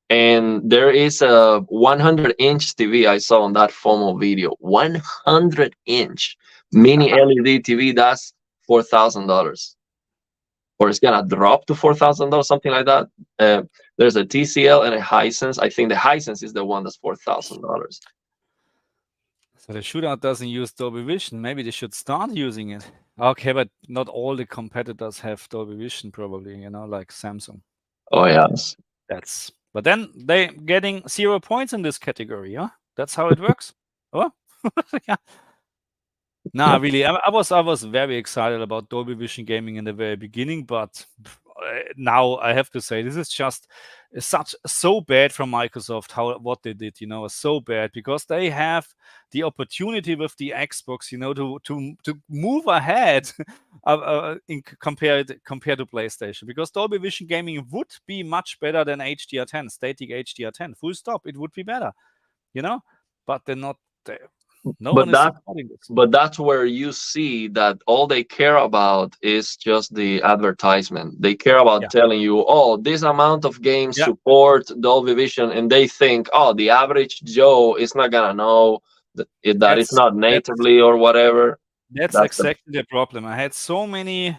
And there is a 100-inch TV I saw on that FOMO video. 100-inch mini LED TV, that's $4,000. Or it's gonna drop to $4,000, something like that. There's a TCL and a Hisense. I think the Hisense is the one that's $4,000. So the shootout doesn't use Dolby Vision. Maybe they should start using it. Okay, but not all the competitors have Dolby Vision, probably, like Samsung. Oh yes. But then they getting 0 points in this category, yeah? That's how it works. Oh, yeah. No, really, I was very excited about Dolby Vision gaming in the very beginning, but now I have to say this is just so bad from Microsoft what they did, so bad, because they have the opportunity with the Xbox, to move ahead compared to PlayStation, because Dolby Vision gaming would be much better than HDR10, static HDR10. Full stop, it would be better, but they're not there. No one is supporting this. But that's where you see that all they care about is just the advertisement. They care about telling you, oh, this amount of games support Dolby Vision, and they think, oh, the average Joe is not gonna know that it's not natively or whatever. That's exactly the problem. I had so many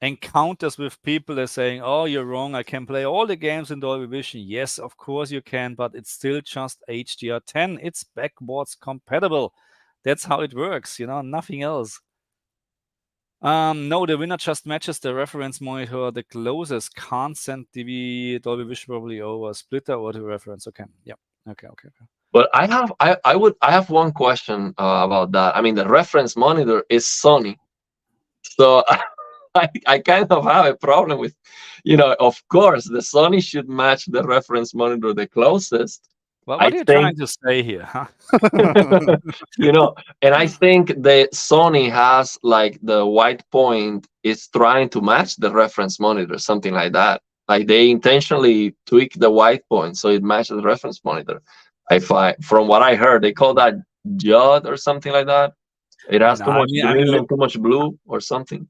encounters with people that are saying, oh, you're wrong, I can play all the games in Dolby Vision. Yes, of course you can, but it's still just HDR10. It's backwards compatible. That's how it works, nothing else. No, the winner just matches the reference monitor. The closest can't send the Dolby Vision probably over splitter or the reference. Okay, yeah, okay. But I have one question about that. I mean, the reference monitor is Sony, so I kind of have a problem with, of course, the Sony should match the reference monitor the closest. Well, I what are you think, trying to say here, huh? and I think the Sony has like the white point is trying to match the reference monitor, something like that. Like they intentionally tweak the white point so it matches the reference monitor. From what I heard, they call that JUD or something like that. It has too I much mean, green look, and too much blue or something.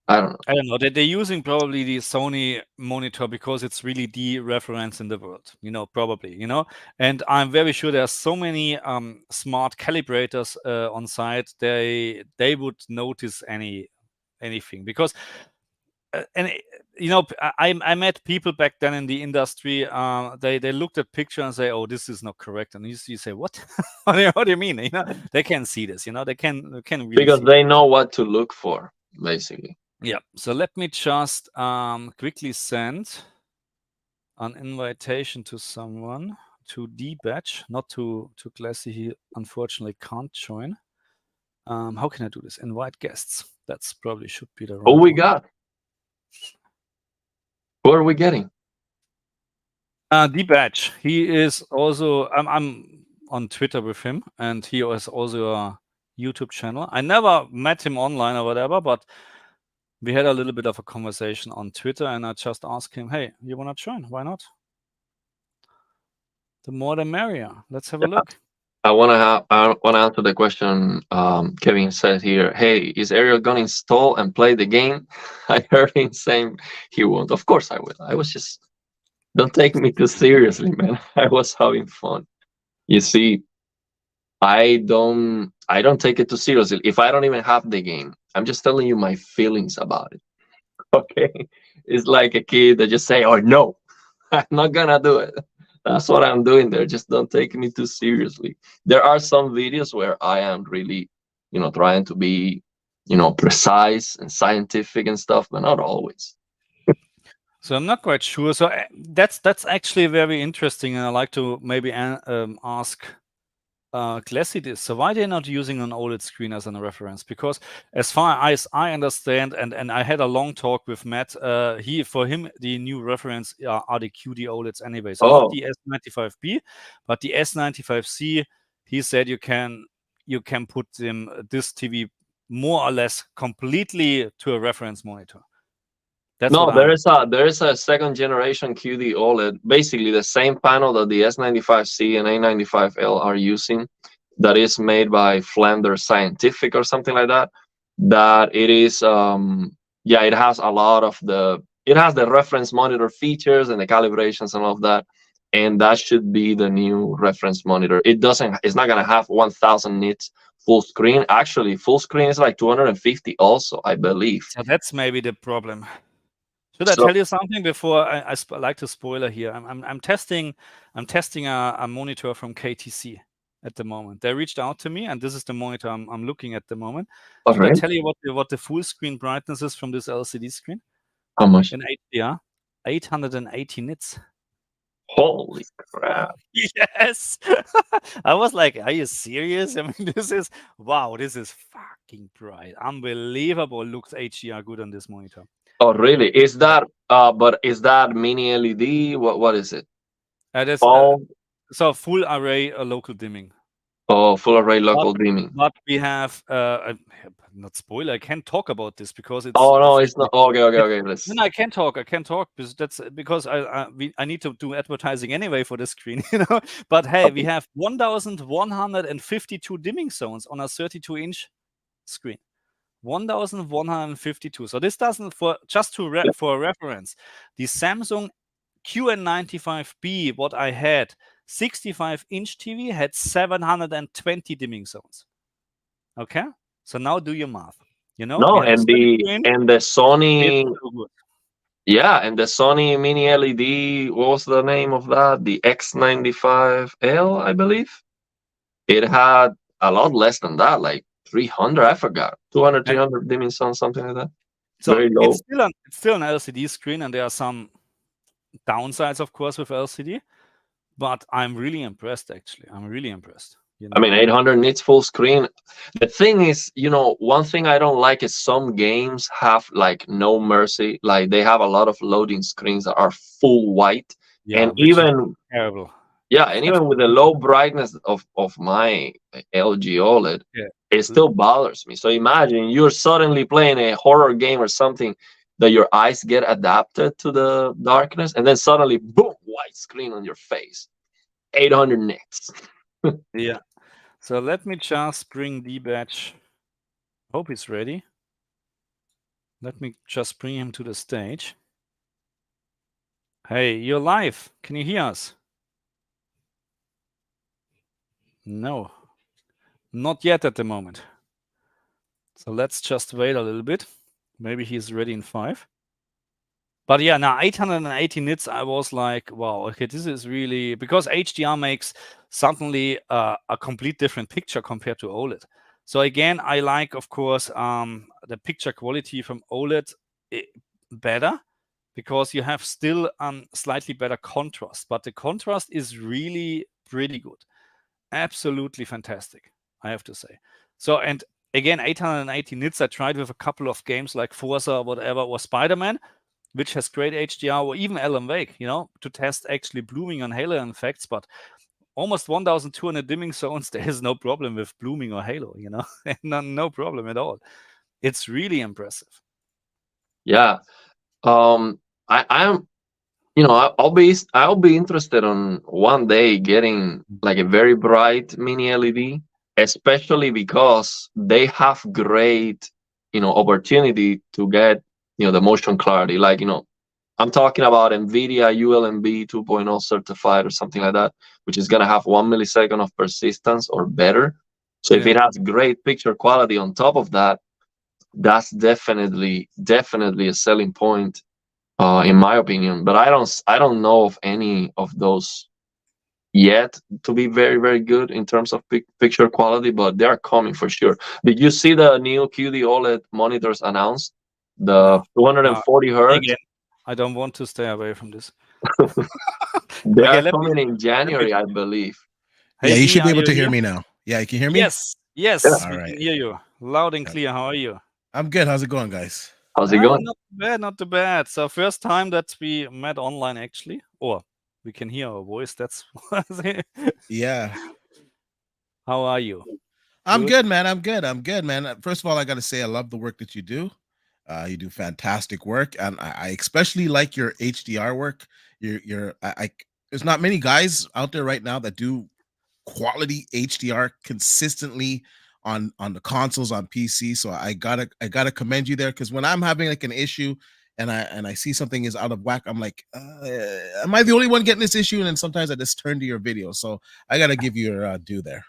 I don't know. I don't know. They're using probably the Sony monitor because it's really the reference in the world, probably, And I'm very sure there's so many smart calibrators on site. They would notice anything because, and I met people back then in the industry. They looked at picture and say, "Oh, this is not correct." And you say, "What? What do you mean?" They can see this. They can really because see they know what to look for, basically. Yeah, so let me just quickly send an invitation to someone to D-Batch, not to Classy. He unfortunately can't join. How can I do this? Invite guests. That's probably should be the right Who we one. got? Who are we getting? D-Batch. He is also, I'm on Twitter with him, and he has also a YouTube channel. I never met him online or whatever, but we had a little bit of a conversation on Twitter, and I just asked him, "Hey, you want to join? Why not? The more the merrier. Let's have a look." I want to answer the question. Kevin said here, "Hey, is Ariel gonna install and play the game?" I heard him saying he won't. Of course I will. I was just, don't take me too seriously, man. I was having fun. You see, I don't take it too seriously. If I don't even have the game, I'm just telling you my feelings about it. Okay, it's like a kid that just say, "Oh no, I'm not gonna do it." That's what I'm doing there. Just don't take me too seriously. There are some videos where I am really, trying to be, precise and scientific and stuff, but not always. So I'm not quite sure. So that's actually very interesting, and I like to maybe ask Classy this. So why they're not using an OLED screen as a reference? Because as far as I understand, and I had a long talk with Matt, for him the new reference are the QDOLEDs anyway. So not the S95B, but the S95C. He said you can put this TV more or less completely to a reference monitor. That's no, there is a second generation QD OLED, basically the same panel that the S95C and A95L are using, that is made by Flanders Scientific or something like that. That it is, it has a lot of it has the reference monitor features and the calibrations and all of that, and that should be the new reference monitor. It's not gonna have 1000 nits full screen. Actually, full screen is like 250 also, I believe. So that's maybe the problem. Should I tell you something before I like to spoiler here? I'm testing a monitor from KTC at the moment. They reached out to me, and this is the monitor I'm looking at the moment. Should I tell you what the full screen brightness is from this LCD screen? How much? In HDR, 880 nits. Holy crap! Yes. I was like, are you serious? I mean, this is fucking bright. Unbelievable. Looks HDR good on this monitor. Oh, really? Is that but is that mini LED? What is it? So full array local dimming. Oh, full array local dimming. But we have not spoiler. I can't talk about this because it's. Oh no, it's not. Okay. No, I can talk because that's because I need to do advertising anyway for the screen, But hey, we have 1,152 dimming zones on a 32-inch screen. 1,152. So this doesn't for reference. The Samsung QN95B, what I had, 65-inch TV had 720 dimming zones. Okay, so now do your math. No, and the Sony. Yeah, and the Sony mini LED. What was the name of that? The X95L, I believe. It had a lot less than that, like 300. I forgot 200, 300 dimming zones, something like that. So very low. It's still an LCD screen, and there are some downsides, of course, with LCD. But I'm really impressed. Actually, I'm really impressed. You I mean, know? 800 nits full screen. The thing is, one thing I don't like is some games have like no mercy. Like they have a lot of loading screens that are full white, Yeah, and which is even terrible. yeah, and even with the low brightness of my LG OLED, Yeah. it still bothers me. So imagine you're suddenly playing a horror game or something that your eyes get adapted to the darkness, and then suddenly, boom, white screen on your face. 800 nits. Yeah. So let me just bring the batch. Hope he's ready. Let me just bring him to the stage. Hey, you're live. Can you hear us? No, not yet at the moment. So let's just wait a little bit. Maybe he's ready in 5. But yeah, now 880 nits, I was like, wow, okay, this is really, because HDR makes suddenly a complete different picture compared to OLED. So again, I like, of course, the picture quality from OLED better, because you have still slightly better contrast, but the contrast is really pretty good. Absolutely fantastic, I have to say. So, and again, 880 nits, I tried with a couple of games like Forza or whatever, or Spider-Man, which has great HDR, or even Alan Wake, to test actually blooming on halo effects, but almost 1,200 dimming zones, there is no problem with blooming or halo, no problem at all. It's really impressive. Yeah. I'm I'll be interested on one day getting like a very bright mini LED, especially because they have great opportunity to get the motion clarity. Like I'm talking about NVIDIA ULMB 2.0 certified or something like that, which is gonna have 1 millisecond of persistence or better. So if it Yeah. has great picture quality on top of that, that's definitely a selling point in my opinion. But I don't know of any of those yet to be very very good in terms of picture quality, but they are coming for sure. Did you see the new QD OLED monitors announced? The No, 240 hertz. again, I don't want to stay away from this. They Okay, are let me. coming in January, I believe. Hey, Yeah, you B, should be are able you to hear here? me now. Yeah, you can hear me? Yes, Yeah. we All can right. hear you loud and Yep. clear. How are you? I'm good. How's it going, guys? How's it going? Not too bad, not too bad. So first time that we met online, actually, or we can hear our voice. That's Yeah. how are you? I'm Good. good, man. I'm good, man. First of all, I got to say I love the work that you do. You do fantastic work, and I especially like your HDR work. There's not many guys out there right now that do quality HDR consistently on the consoles on PC. So I gotta commend you there, because when I'm having like an issue and I see something is out of whack, I'm like, am I the only one getting this issue? And then sometimes I just turn to your video. So I gotta give you your due there.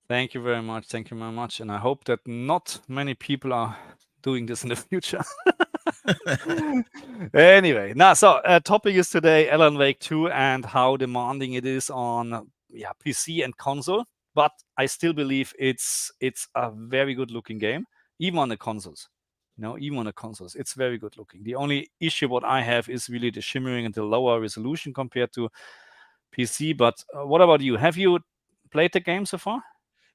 Thank you very much. Thank you very much. And I hope that not many people are doing this in the future. Anyway, now, so topic is today Alan Wake 2 and how demanding it is on PC and console. But I still believe it's a very good looking game, even on the consoles. Even on the consoles, it's very good looking. The only issue what I have is really the shimmering and the lower resolution compared to PC. But what about you? Have you played the game so far?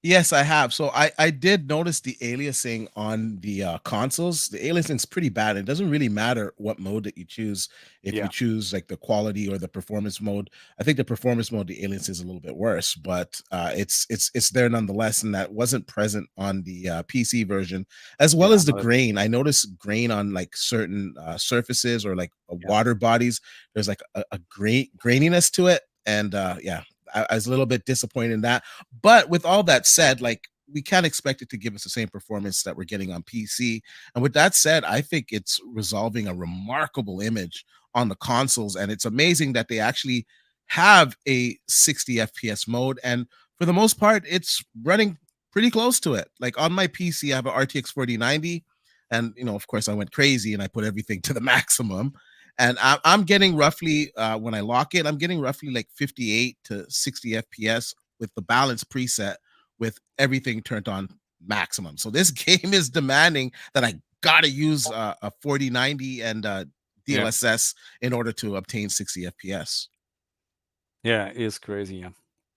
Yes, I have. So I did notice the aliasing on the consoles. The aliasing's pretty bad. It doesn't really matter what mode that you choose. If you choose like the quality or the performance mode, I think the performance mode, the alias is a little bit worse, but it's there nonetheless, and that wasn't present on the PC version, as well as the grain. I noticed grain on like certain surfaces or like water bodies. There's like a graininess to it, and yeah, I was a little bit disappointed in that. But with all that said, like we can't expect it to give us the same performance that we're getting on PC. And with that said, I think it's resolving a remarkable image on the consoles. And it's amazing that they actually have a 60 FPS mode. And for the most part, it's running pretty close to it. Like on my PC, I have an RTX 4090. And, of course, I went crazy and I put everything to the maximum. And I'm getting roughly, when I lock it, I'm getting roughly like 58 to 60 FPS with the balance preset, with everything turned on maximum. So this game is demanding that I gotta use a 4090 and DLSS in order to obtain 60 FPS. Yeah, it is crazy. Yeah.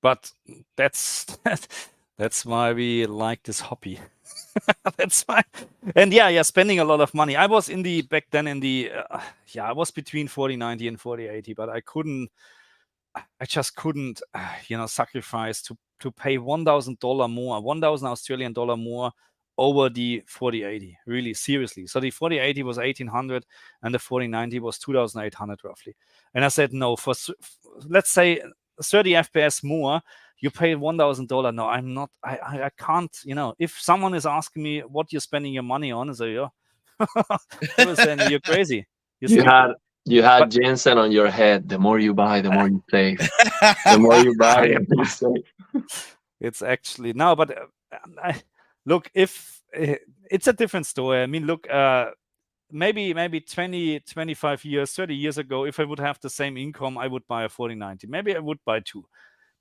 but that's why we like this hobby. That's why. And yeah, spending a lot of money. I was back then I was between 4090 and 4080, but I just couldn't, sacrifice to pay $1,000 more, 1,000 Australian dollar more over the 4080. Really, seriously. So the 4080 was 1,800, and the 4090 was 2,800 roughly. And I said no. For let's say 30 FPS more, you pay $1,000. No, I'm not. I can't. If someone is asking me what you're spending your money on, I say, yeah, I was saying you're crazy. You had Jensen on your head. The more you buy, the more you save. The more you buy, the more you save. It's actually no, but look, if it's a different story. I mean, look, maybe 20, 25 years, 30 years ago, if I would have the same income, I would buy a 4090. Maybe I would buy two,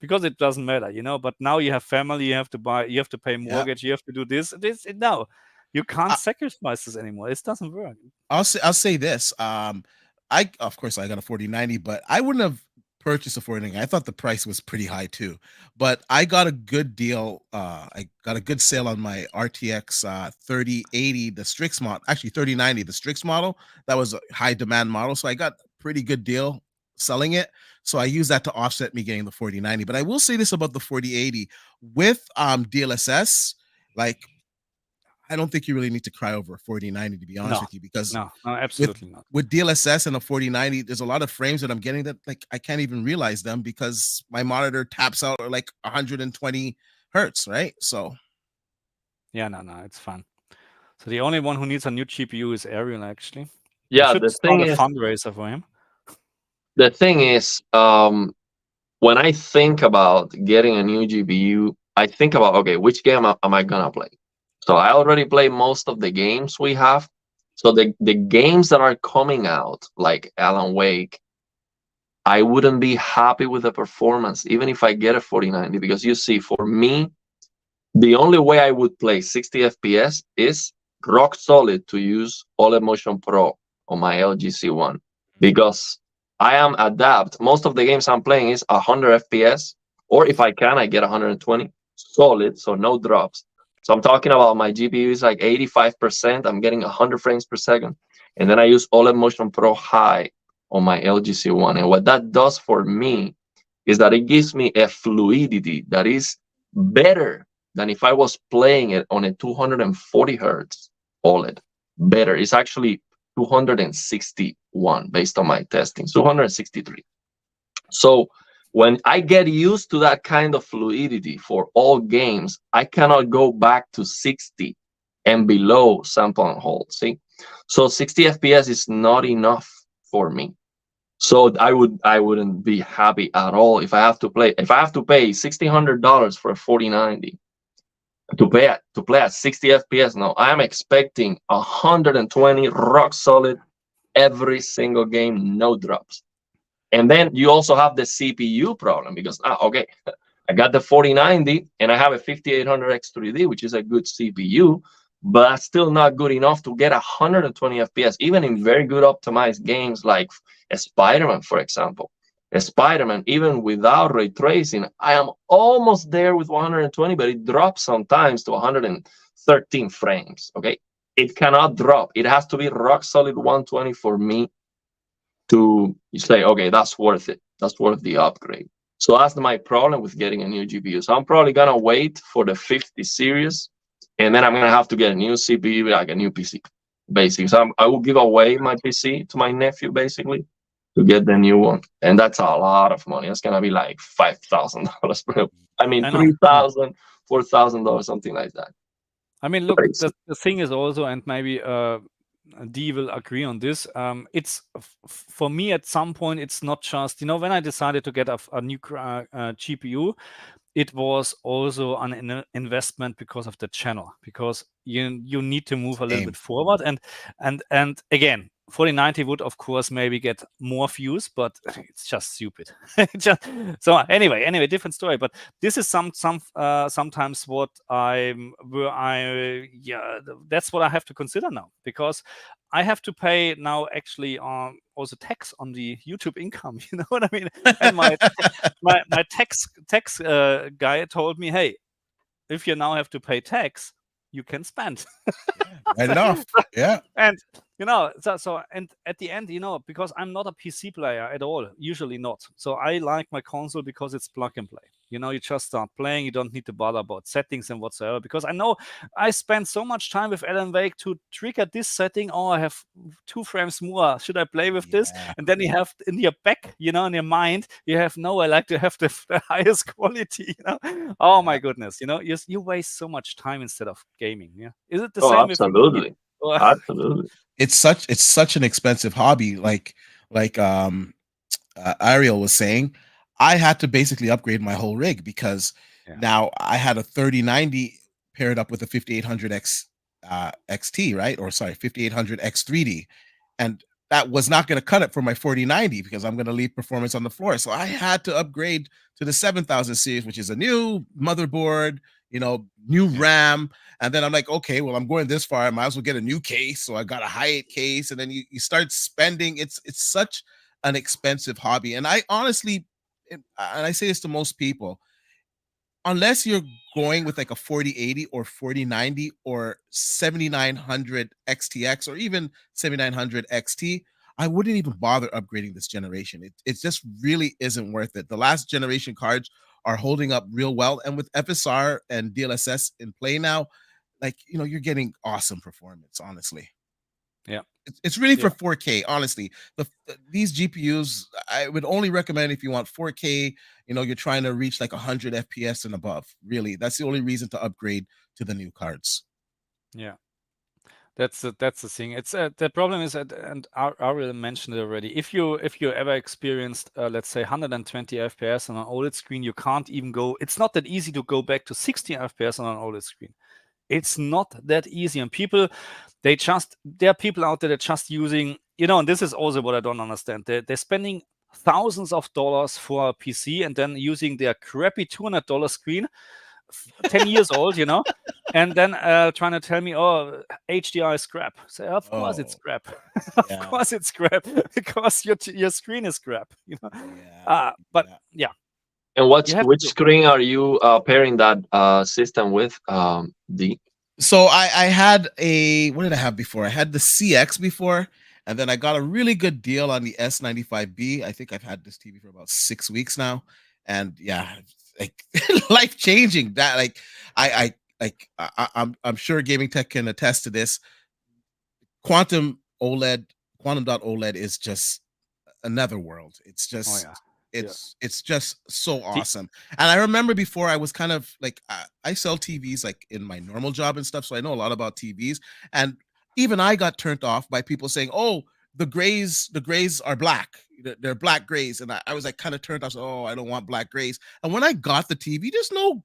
because it doesn't matter, But now you have family, you have to pay mortgage, you have to do this. No, you can't sacrifice this anymore. It doesn't work. I'll say this. Of course I got a 4090, but I wouldn't have purchased a 4090. I thought the price was pretty high too, but I got a good deal. I got a good sale on my RTX 3080, the Strix model, actually 3090, the Strix model. That was a high demand model, so I got a pretty good deal selling it. So I use that to offset me getting the 4090. But I will say this about the 4080 with DLSS, like, I don't think you really need to cry over a 4090, to be honest with you, because no, absolutely not. With DLSS and a 4090, there's a lot of frames that I'm getting that like I can't even realize them because my monitor taps out at like 120 hertz, right? So yeah, no, it's fun. So the only one who needs a new GPU is Ariel, actually. Yeah, the thing is, fundraiser for him. The thing is, when I think about getting a new GPU, I think about, okay, which game am I gonna play? So I already play most of the games we have. So the games that are coming out, like Alan Wake, I wouldn't be happy with the performance, even if I get a 4090, because you see, for me, the only way I would play 60 FPS is rock solid to use OLED Motion Pro on my LG C1, because I am adapt. Most of the games I'm playing is 100 FPS, or if I can, I get 120 solid, so no drops. So I'm talking about my GPU is like 85%. I'm getting 100 frames per second. And then I use OLED Motion Pro High on my LG C1. And what that does for me is that it gives me a fluidity that is better than if I was playing it on a 240 hertz OLED. Better. It's actually 261 based on my testing, 263. So when I get used to that kind of fluidity for all games, I cannot go back to 60 and below sample and hold. See, so 60 FPS is not enough for me. So I wouldn't be happy at all if I have to pay $1,600 for a 4090 to play at 60 FPS. No, I am expecting 120 rock solid every single game, no drops. And then you also have the CPU problem, because okay, I got the 4090 and I have a 5800 X3D, which is a good CPU, but that's still not good enough to get 120 FPS, even in very good optimized games like Spider-Man, for example. Spider-Man, even without ray tracing, I am almost there with 120, but it drops sometimes to 113 frames. Okay, it cannot drop. It has to be rock solid 120 for me to say, okay, that's worth it. That's worth the upgrade. So that's my problem with getting a new GPU. So I'm probably gonna wait for the 50 series, and then I'm gonna have to get a new CPU, like a new PC, basically. So I will give away my PC to my nephew, basically, to get the new one, and that's a lot of money. It's gonna be like $5,000. I mean, $3,000, $4,000, something like that. I mean, look, the thing is also, and maybe Dee will agree on this. It's for me at some point, it's not just, when I decided to get a new GPU, it was also an investment because of the channel, because you need to move a little bit forward. And again, 4090 would, of course, maybe get more views, but it's just stupid. So anyway, different story. But this is sometimes what that's what I have to consider now, because I have to pay now actually also tax on the YouTube income. You know what I mean? And my tax guy told me, hey, if you now have to pay tax, you can spend. Right enough. Yeah. And so and at the end, because I'm not a PC player at all, usually not. So I like my console because it's plug and play. You just start playing. You don't need to bother about settings and whatsoever, because I know I spend so much time with Alan Wake to trigger this setting. Oh, I have 2 frames more. Should I play with this? And then you have in your back, in your mind, you have, no, I like to have the highest quality. Oh my goodness, you waste so much time instead of gaming. Yeah, is it the same? Absolutely. Absolutely. It's such an expensive hobby. Like Ariel was saying, I had to basically upgrade my whole rig, because now I had a 3090 paired up with a 5800X XT, right? Or sorry, 5800X 3D, and that was not going to cut it for my 4090, because I'm going to leave performance on the floor. So I had to upgrade to the 7000 series, which is a new motherboard, new RAM. And then I'm like, okay, well, I'm going this far, I might as well get a new case. So I got a Hyatt case, and then you start spending. It's such an expensive hobby. And I honestly, and I say this to most people, unless you're going with like a 4080 or 4090 or 7900 XTX or even 7900 XT, I wouldn't even bother upgrading this generation. It just really isn't worth it. The last generation cards are holding up real well. And with FSR and DLSS in play now, like, you're getting awesome performance, honestly. Yeah. It's really for 4K, honestly. These GPUs, I would only recommend if you want 4K, you're trying to reach like 100 FPS and above. Really, that's the only reason to upgrade to the new cards. Yeah. That's the thing. It's the problem is, and Ariel mentioned it already. If you ever experienced, let's say 120 FPS on an OLED screen, you can't even go. It's not that easy to go back to 60 FPS on an OLED screen. It's not that easy. And there are people out there that just using, and this is also what I don't understand. They're spending thousands of dollars for a PC and then using their crappy $200 screen, 10 years old, and then trying to tell me, oh, HDR is crap. So of course it's crap. Of course it's crap, because your screen is crap. But yeah. And which screen are you pairing that system with, D? So I had what did I have before? I had the CX before, and then I got a really good deal on the S95B. I think I've had this TV for about 6 weeks now, and like life changing. That like I'm sure Gaming Tech can attest to this. Quantum.OLED is just another world. It's just it's just so awesome. And I remember before, I was kind of like, I sell TVs like in my normal job and stuff, so I know a lot about TVs. And even I got turned off by people saying, oh, the grays are black. They're black grays. And I was like kind of turned off. So, oh, I don't want black grays. And when I got the TV, there's no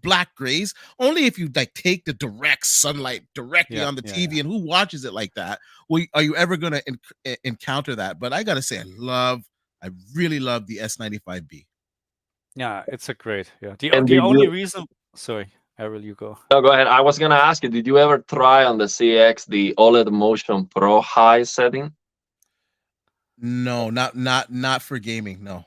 black grays. Only if you like take the direct sunlight directly on the TV. And who watches it like that? Well, are you ever going to encounter that? But I got to say, I really love the S95B. Yeah, it's a great. Yeah. The only reason. Sorry, Ariel, you go. No, go ahead. I was gonna ask you, did you ever try on the CX the OLED Motion Pro high setting? No, not for gaming. No,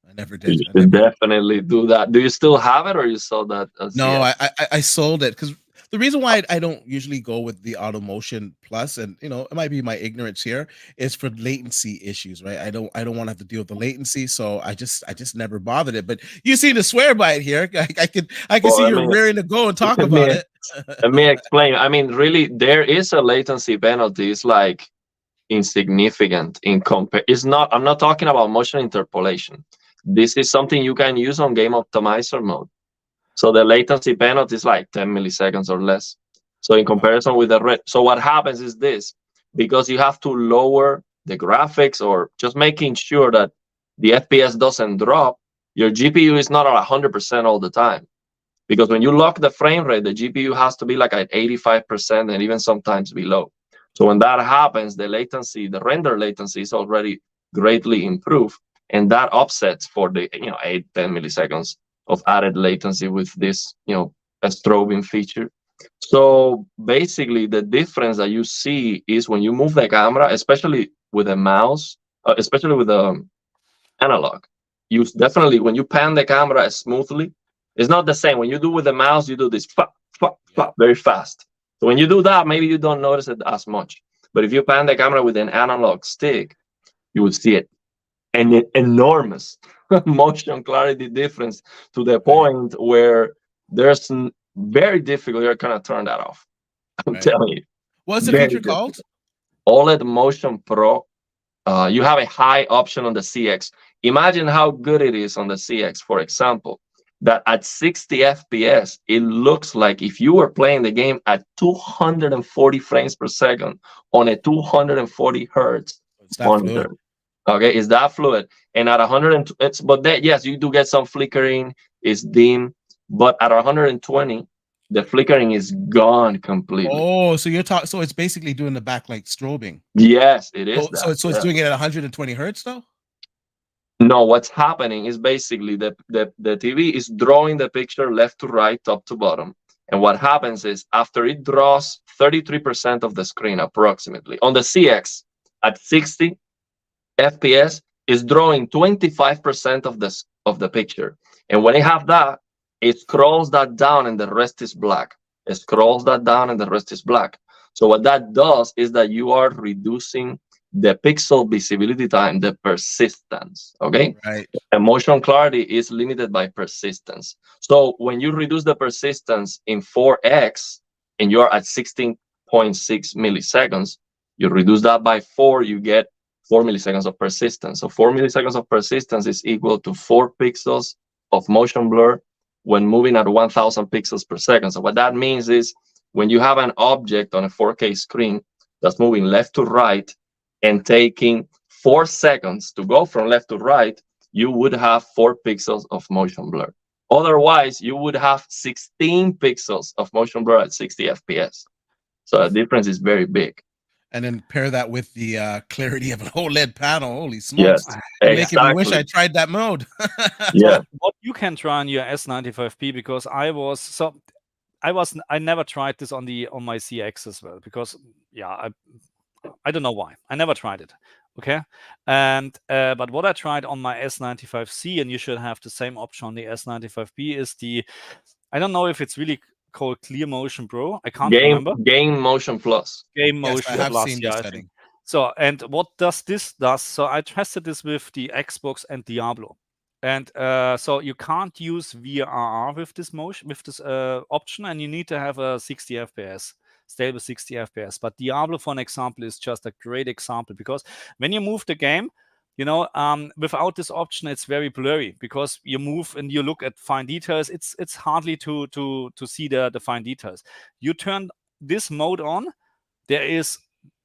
I never did. You should definitely do that. Do you still have it, or you sold that? No, I sold it, because the reason why I don't usually go with the Auto Motion Plus, and it might be my ignorance here, is for latency issues, right? I don't want to have to deal with the latency, so I just never bothered it. But you seem to swear by it here. I can see you're raring to go and talk about it. Let me explain. I mean, really, there is a latency penalty. It's like insignificant in compare. I'm not talking about motion interpolation. This is something you can use on game optimizer mode. So the latency penalty is like 10 milliseconds or less. So in comparison with the red, so what happens is this, because you have to lower the graphics or just making sure that the FPS doesn't drop, your GPU is not at 100% all the time. Because when you lock the frame rate, the GPU has to be like at 85% and even sometimes below. So when that happens, the latency, the render latency is already greatly improved, and that offsets for the 8-10 milliseconds of added latency with this a strobing feature. So basically, the difference that you see is when you move the camera, especially with a mouse, especially with the analog, you definitely, when you pan the camera smoothly, it's not the same. When you do with the mouse, you do this very fast. So when you do that, maybe you don't notice it as much. But if you pan the camera with an analog stick, you will see it. An enormous motion clarity difference, to the point where there's very difficult. You're gonna turn that off. I'm telling you. What's the Very feature called? difficult. OLED Motion Pro. You have a high option on the CX. Imagine how good it is on the CX, for example, that at 60 FPS, it looks like if you were playing the game at 240 frames per second on a 240 hertz monitor. Fluid. Okay, is that fluid? And at 100, but that, yes, you do get some flickering, it's dim, but at 120, the flickering is gone completely. Oh, so you're talking. So it's basically doing the backlight strobing. Yes, it is. So it's doing it at 120 hertz though. No, what's happening is basically the TV is drawing the picture left to right, top to bottom. And what happens is after it draws 33% of the screen approximately on the CX at 60 FPS, is drawing 25% of the picture. And when you have that, it scrolls that down and the rest is black. It scrolls that down and the rest is black. So what that does is that you are reducing the pixel visibility time, the persistence, okay? Right. Motion clarity is limited by persistence. So when you reduce the persistence in 4x and you're at 16.6 milliseconds, you reduce that by 4, you get 4 milliseconds of persistence. So 4 milliseconds of persistence is equal to 4 pixels of motion blur when moving at 1000 pixels per second. So what that means is when you have an object on a 4K screen that's moving left to right and taking 4 seconds to go from left to right, you would have 4 pixels of motion blur. Otherwise, you would have 16 pixels of motion blur at 60 FPS. So the difference is very big. And then pair that with the clarity of an OLED panel. Holy smokes. Yes, Making me wish I tried that mode. Yeah. What you can try on your S95P, because I never tried this on my CX as well, because I don't know why. I never tried it. Okay. And but what I tried on my S95C, and you should have the same option on the S95P, is I don't know if it's really called Clear Motion Pro. I can't remember. Game Motion Plus. Game Motion I have Plus. seen this setting. So, and what does this does? So I tested this with the Xbox and Diablo, and so you can't use VRR with this option, and you need to have a 60 FPS. Stable 60 FPS. But Diablo, for an example, is just a great example, because when you move the game, without this option, it's very blurry, because you move and you look at fine details. It's hardly to see the fine details. You turn this mode on, there is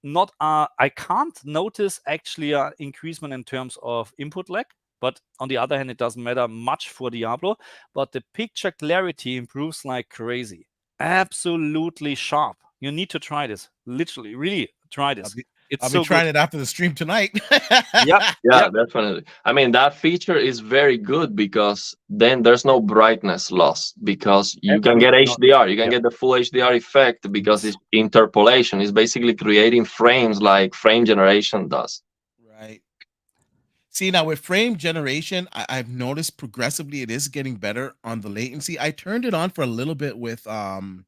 not I can't notice actually an increasement in terms of input lag. But on the other hand, it doesn't matter much for Diablo. But the picture clarity improves like crazy. Absolutely sharp. You need to try this. Literally, really try this. I'll be trying it after the stream tonight. Yeah, definitely. I mean, that feature is very good, because then there's no brightness loss, because you can get HDR. You can get the full HDR effect, because it's interpolation. It's basically creating frames like frame generation does. Right. See, now with frame generation, I've noticed progressively it is getting better on the latency. I turned it on for a little bit with Alan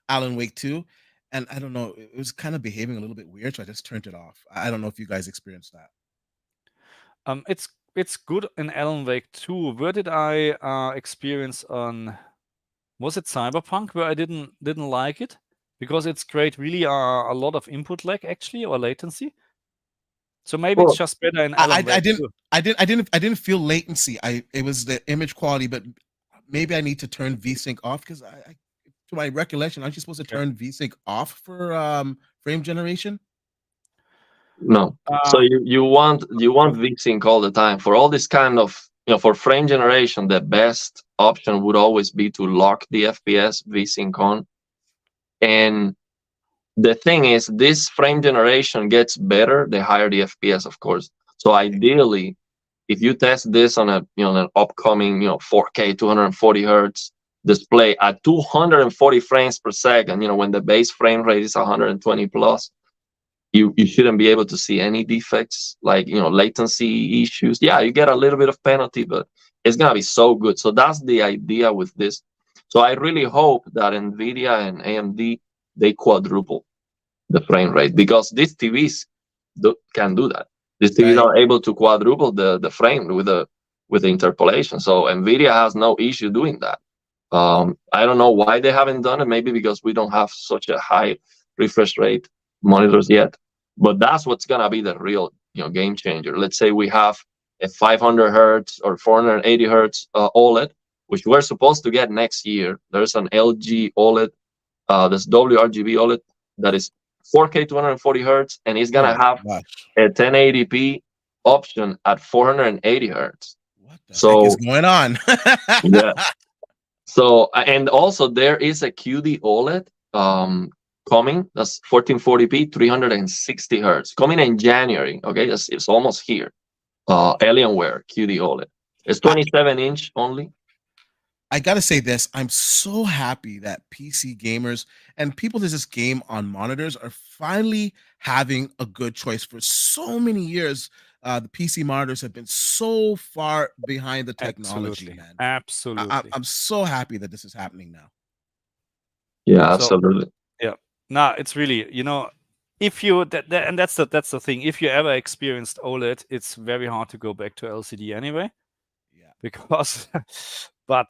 Wake 2. And I don't know, it was kind of behaving a little bit weird, so I just turned it off. I don't know if you guys experienced that. It's good in Alan Wake 2. Where did I experience on? Was it Cyberpunk where I didn't like it, because it's great, really a lot of input lag actually, or latency. So maybe it's just better in Alan Wake 2. I didn't feel latency. It was the image quality, but maybe I need to turn VSync off, because to my recollection, aren't you supposed to turn VSync off for frame generation? No. So you want VSync all the time for all this kind of, for frame generation. The best option would always be to lock the FPS VSync on, and the thing is, this frame generation gets better the higher the FPS, of course. So ideally, if you test this on an upcoming 4K 240 hertz display at 240 frames per second, when the base frame rate is 120 plus, you shouldn't be able to see any defects like latency issues. Yeah, you get a little bit of penalty, but it's gonna be so good. So that's the idea with this. So I really hope that Nvidia and AMD, they quadruple the frame rate, because these TVs can do that. These TVs are able to quadruple the frame with the interpolation. So Nvidia has no issue doing that. I don't know why they haven't done it. Maybe because we don't have such a high refresh rate monitors yet. But that's what's gonna be the real game changer. Let's say we have a 500 hertz or 480 hertz OLED, which we're supposed to get next year. There's an LG OLED, this WRGB OLED that is 4K 240 hertz, and it's gonna have a 1080p option at 480 hertz. What the heck is going on? Yeah. So, and also there is a QDOLED coming. That's 1440p 360 hertz coming in January. Okay, it's almost here. Alienware QDOLED. It's 27-inch only. I gotta say this, I'm so happy that PC gamers and people that just game on monitors are finally having a good choice. For so many years, the PC monitors have been so far behind the technology, man. Absolutely. I'm so happy that this is happening now. Yeah, absolutely. Yeah. No, it's really, if you and that's the thing. If you ever experienced OLED, it's very hard to go back to LCD anyway. Yeah. Because but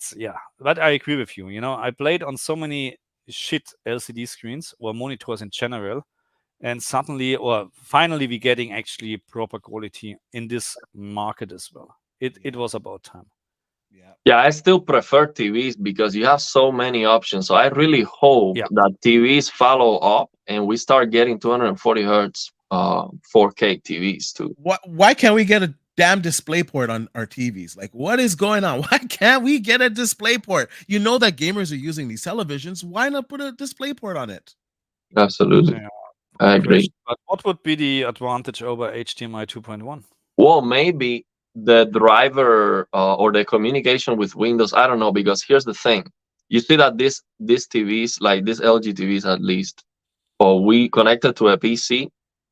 I agree with you. I played on so many shit LCD screens or monitors in general, and suddenly or finally we're getting actually proper quality in this market as well. It was about time. Yeah, I still prefer TVs because you have so many options. So I really hope that TVs follow up and we start getting 240 hertz 4K TVs too. Why can't we get a damn display port on our TVs? Like, what is going on? Why can't we get a display port? You know that gamers are using these televisions. Why not put a display port on it? Absolutely. Yeah. I agree. But what would be the advantage over HDMI 2.1? Well, maybe the driver or the communication with Windows. I don't know, because here's the thing. You see that these TVs, like these LG TVs at least, or we connected to a PC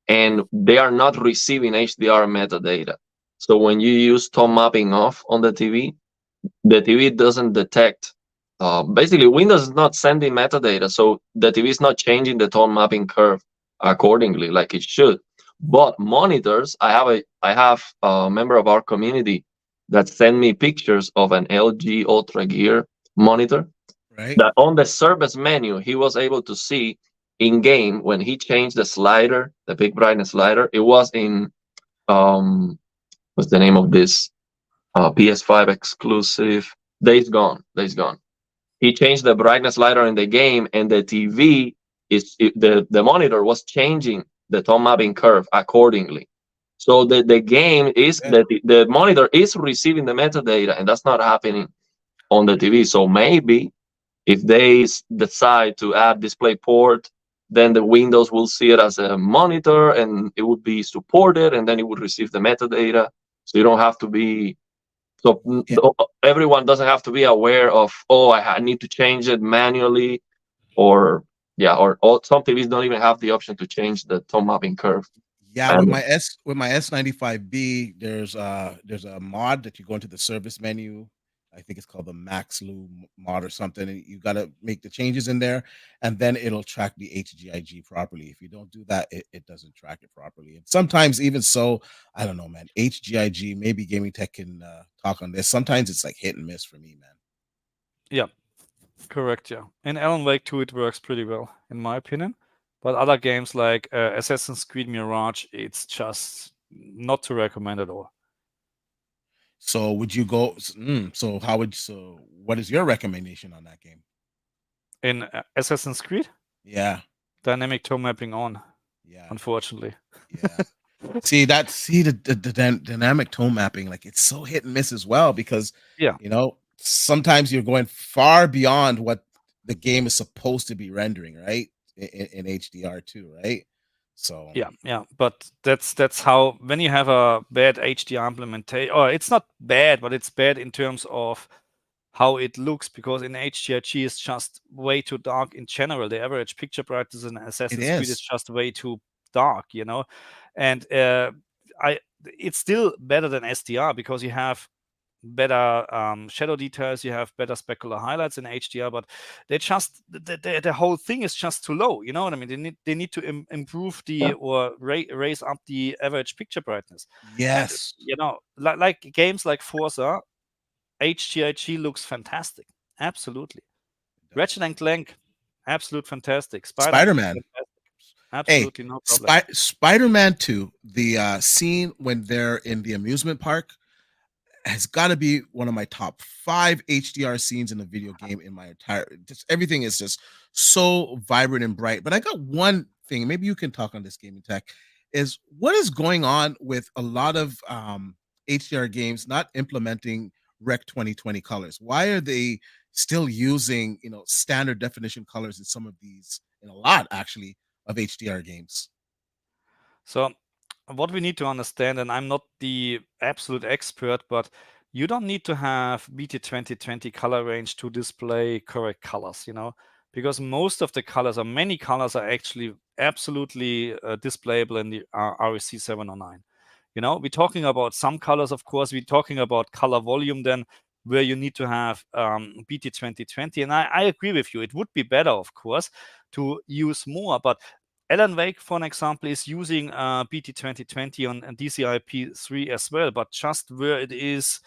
and they are not receiving HDR metadata. So when you use tone mapping off on the TV doesn't detect. Basically, Windows is not sending metadata, so the TV is not changing the tone mapping curve accordingly like it should. But monitors, I have a member of our community that sent me pictures of an LG Ultra Gear monitor. Right. That on the service menu, he was able to see in game when he changed the slider, the big brightness slider. It was in what's the name of this PS5 exclusive? Days Gone. He changed the brightness slider in the game, and the TV the monitor was changing the tone mapping curve accordingly. So the game is the monitor is receiving the metadata, and that's not happening on the TV. So maybe if they decide to add display port, then the Windows will see it as a monitor and it would be supported, and then it would receive the metadata. So you don't have to be, everyone doesn't have to be aware of, I need to change it manually, or some TVs don't even have the option to change the tone mapping curve. Yeah, with my S95B, there's a mod that you go into the service menu. I think it's called the MaxLu mod or something. And you got to make the changes in there, and then it'll track the HGIG properly. If you don't do that, it doesn't track it properly. And sometimes even so, I don't know, man, HGIG, maybe Gaming Tech can talk on this. Sometimes it's like hit and miss for me, man. Yeah, correct. Yeah. In Alan Wake 2, it works pretty well, in my opinion. But other games like Assassin's Creed Mirage, it's just not to recommend at all. So would you go? So what is your recommendation on that game? In Assassin's Creed? Yeah. Dynamic tone mapping on. Yeah. Unfortunately. Yeah. see the dynamic tone mapping, like it's so hit and miss as well, because sometimes you're going far beyond what the game is supposed to be rendering, right? in HDR too, right? So yeah, but that's how, when you have a bad HDR implementation, or it's not bad, but it's bad in terms of how it looks, because in HDRG it's just way too dark in general. The average picture brightness in Assassin's Creed is just way too dark, and it's still better than SDR, because you have better shadow details, you have better specular highlights in HDR, but the whole thing is just too low. You know what I mean? They need to improve or raise up the average picture brightness. yes, And like games like Forza, HDRG looks fantastic. Absolutely. Ratchet and Clank, absolute fantastic. Spider-Man. Absolutely, no problem. Spider-Man 2, the scene when they're in the amusement park has got to be one of my top 5 HDR scenes in a video game in my entire. Just everything is just so vibrant and bright. But I got one thing. Maybe you can talk on this, gaming tech. Is what is going on with a lot of HDR games not implementing Rec 2020 colors? Why are they still using standard definition colors in some of these, in a lot actually, of HDR games? So what we need to understand, and I'm not the absolute expert, but you don't need to have BT 2020 color range to display correct colors, because most of the colors, or many colors, are actually absolutely displayable in the REC 709. We're talking about some colors, of course. We're talking about color volume then, where you need to have BT 2020. And I agree with you. It would be better, of course, to use more, but Alan Wake, for an example, is using BT 2020 on DCI-P3 as well, but just where it is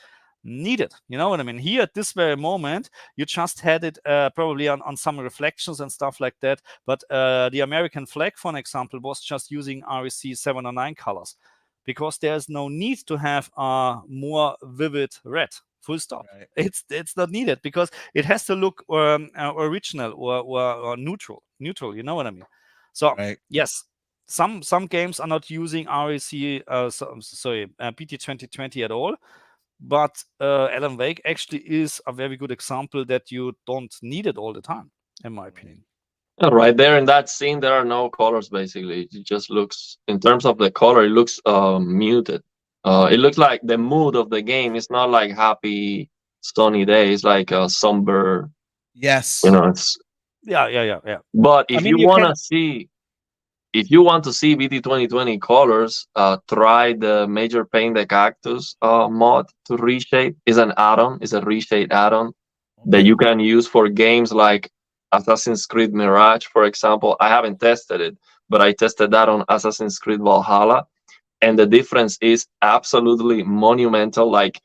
needed. You know what I mean? Here at this very moment, you just had it probably on some reflections and stuff like that. But the American flag, for an example, was just using REC 709 colors, because there's no need to have a more vivid red. Full stop. Right. It's not needed, because it has to look original or neutral. You know what I mean? So Right. yes, some games are not using REC, BT 2020 at all. But Alan Wake actually is a very good example that you don't need it all the time, in my opinion. Right there in that scene, there are no colors. Basically, it just looks, in terms of the color, it looks muted. It looks like the mood of the game is not like happy sunny day. It's like a somber. Yes. It's yeah. But if you want to see BT 2020 colors, try the Major Paint the Cactus mod to reshape. Is an add-on. Is a reshape add-on that you can use for games like Assassin's Creed Mirage, for example. I haven't tested it, but I tested that on Assassin's Creed Valhalla, and the difference is absolutely monumental. Like,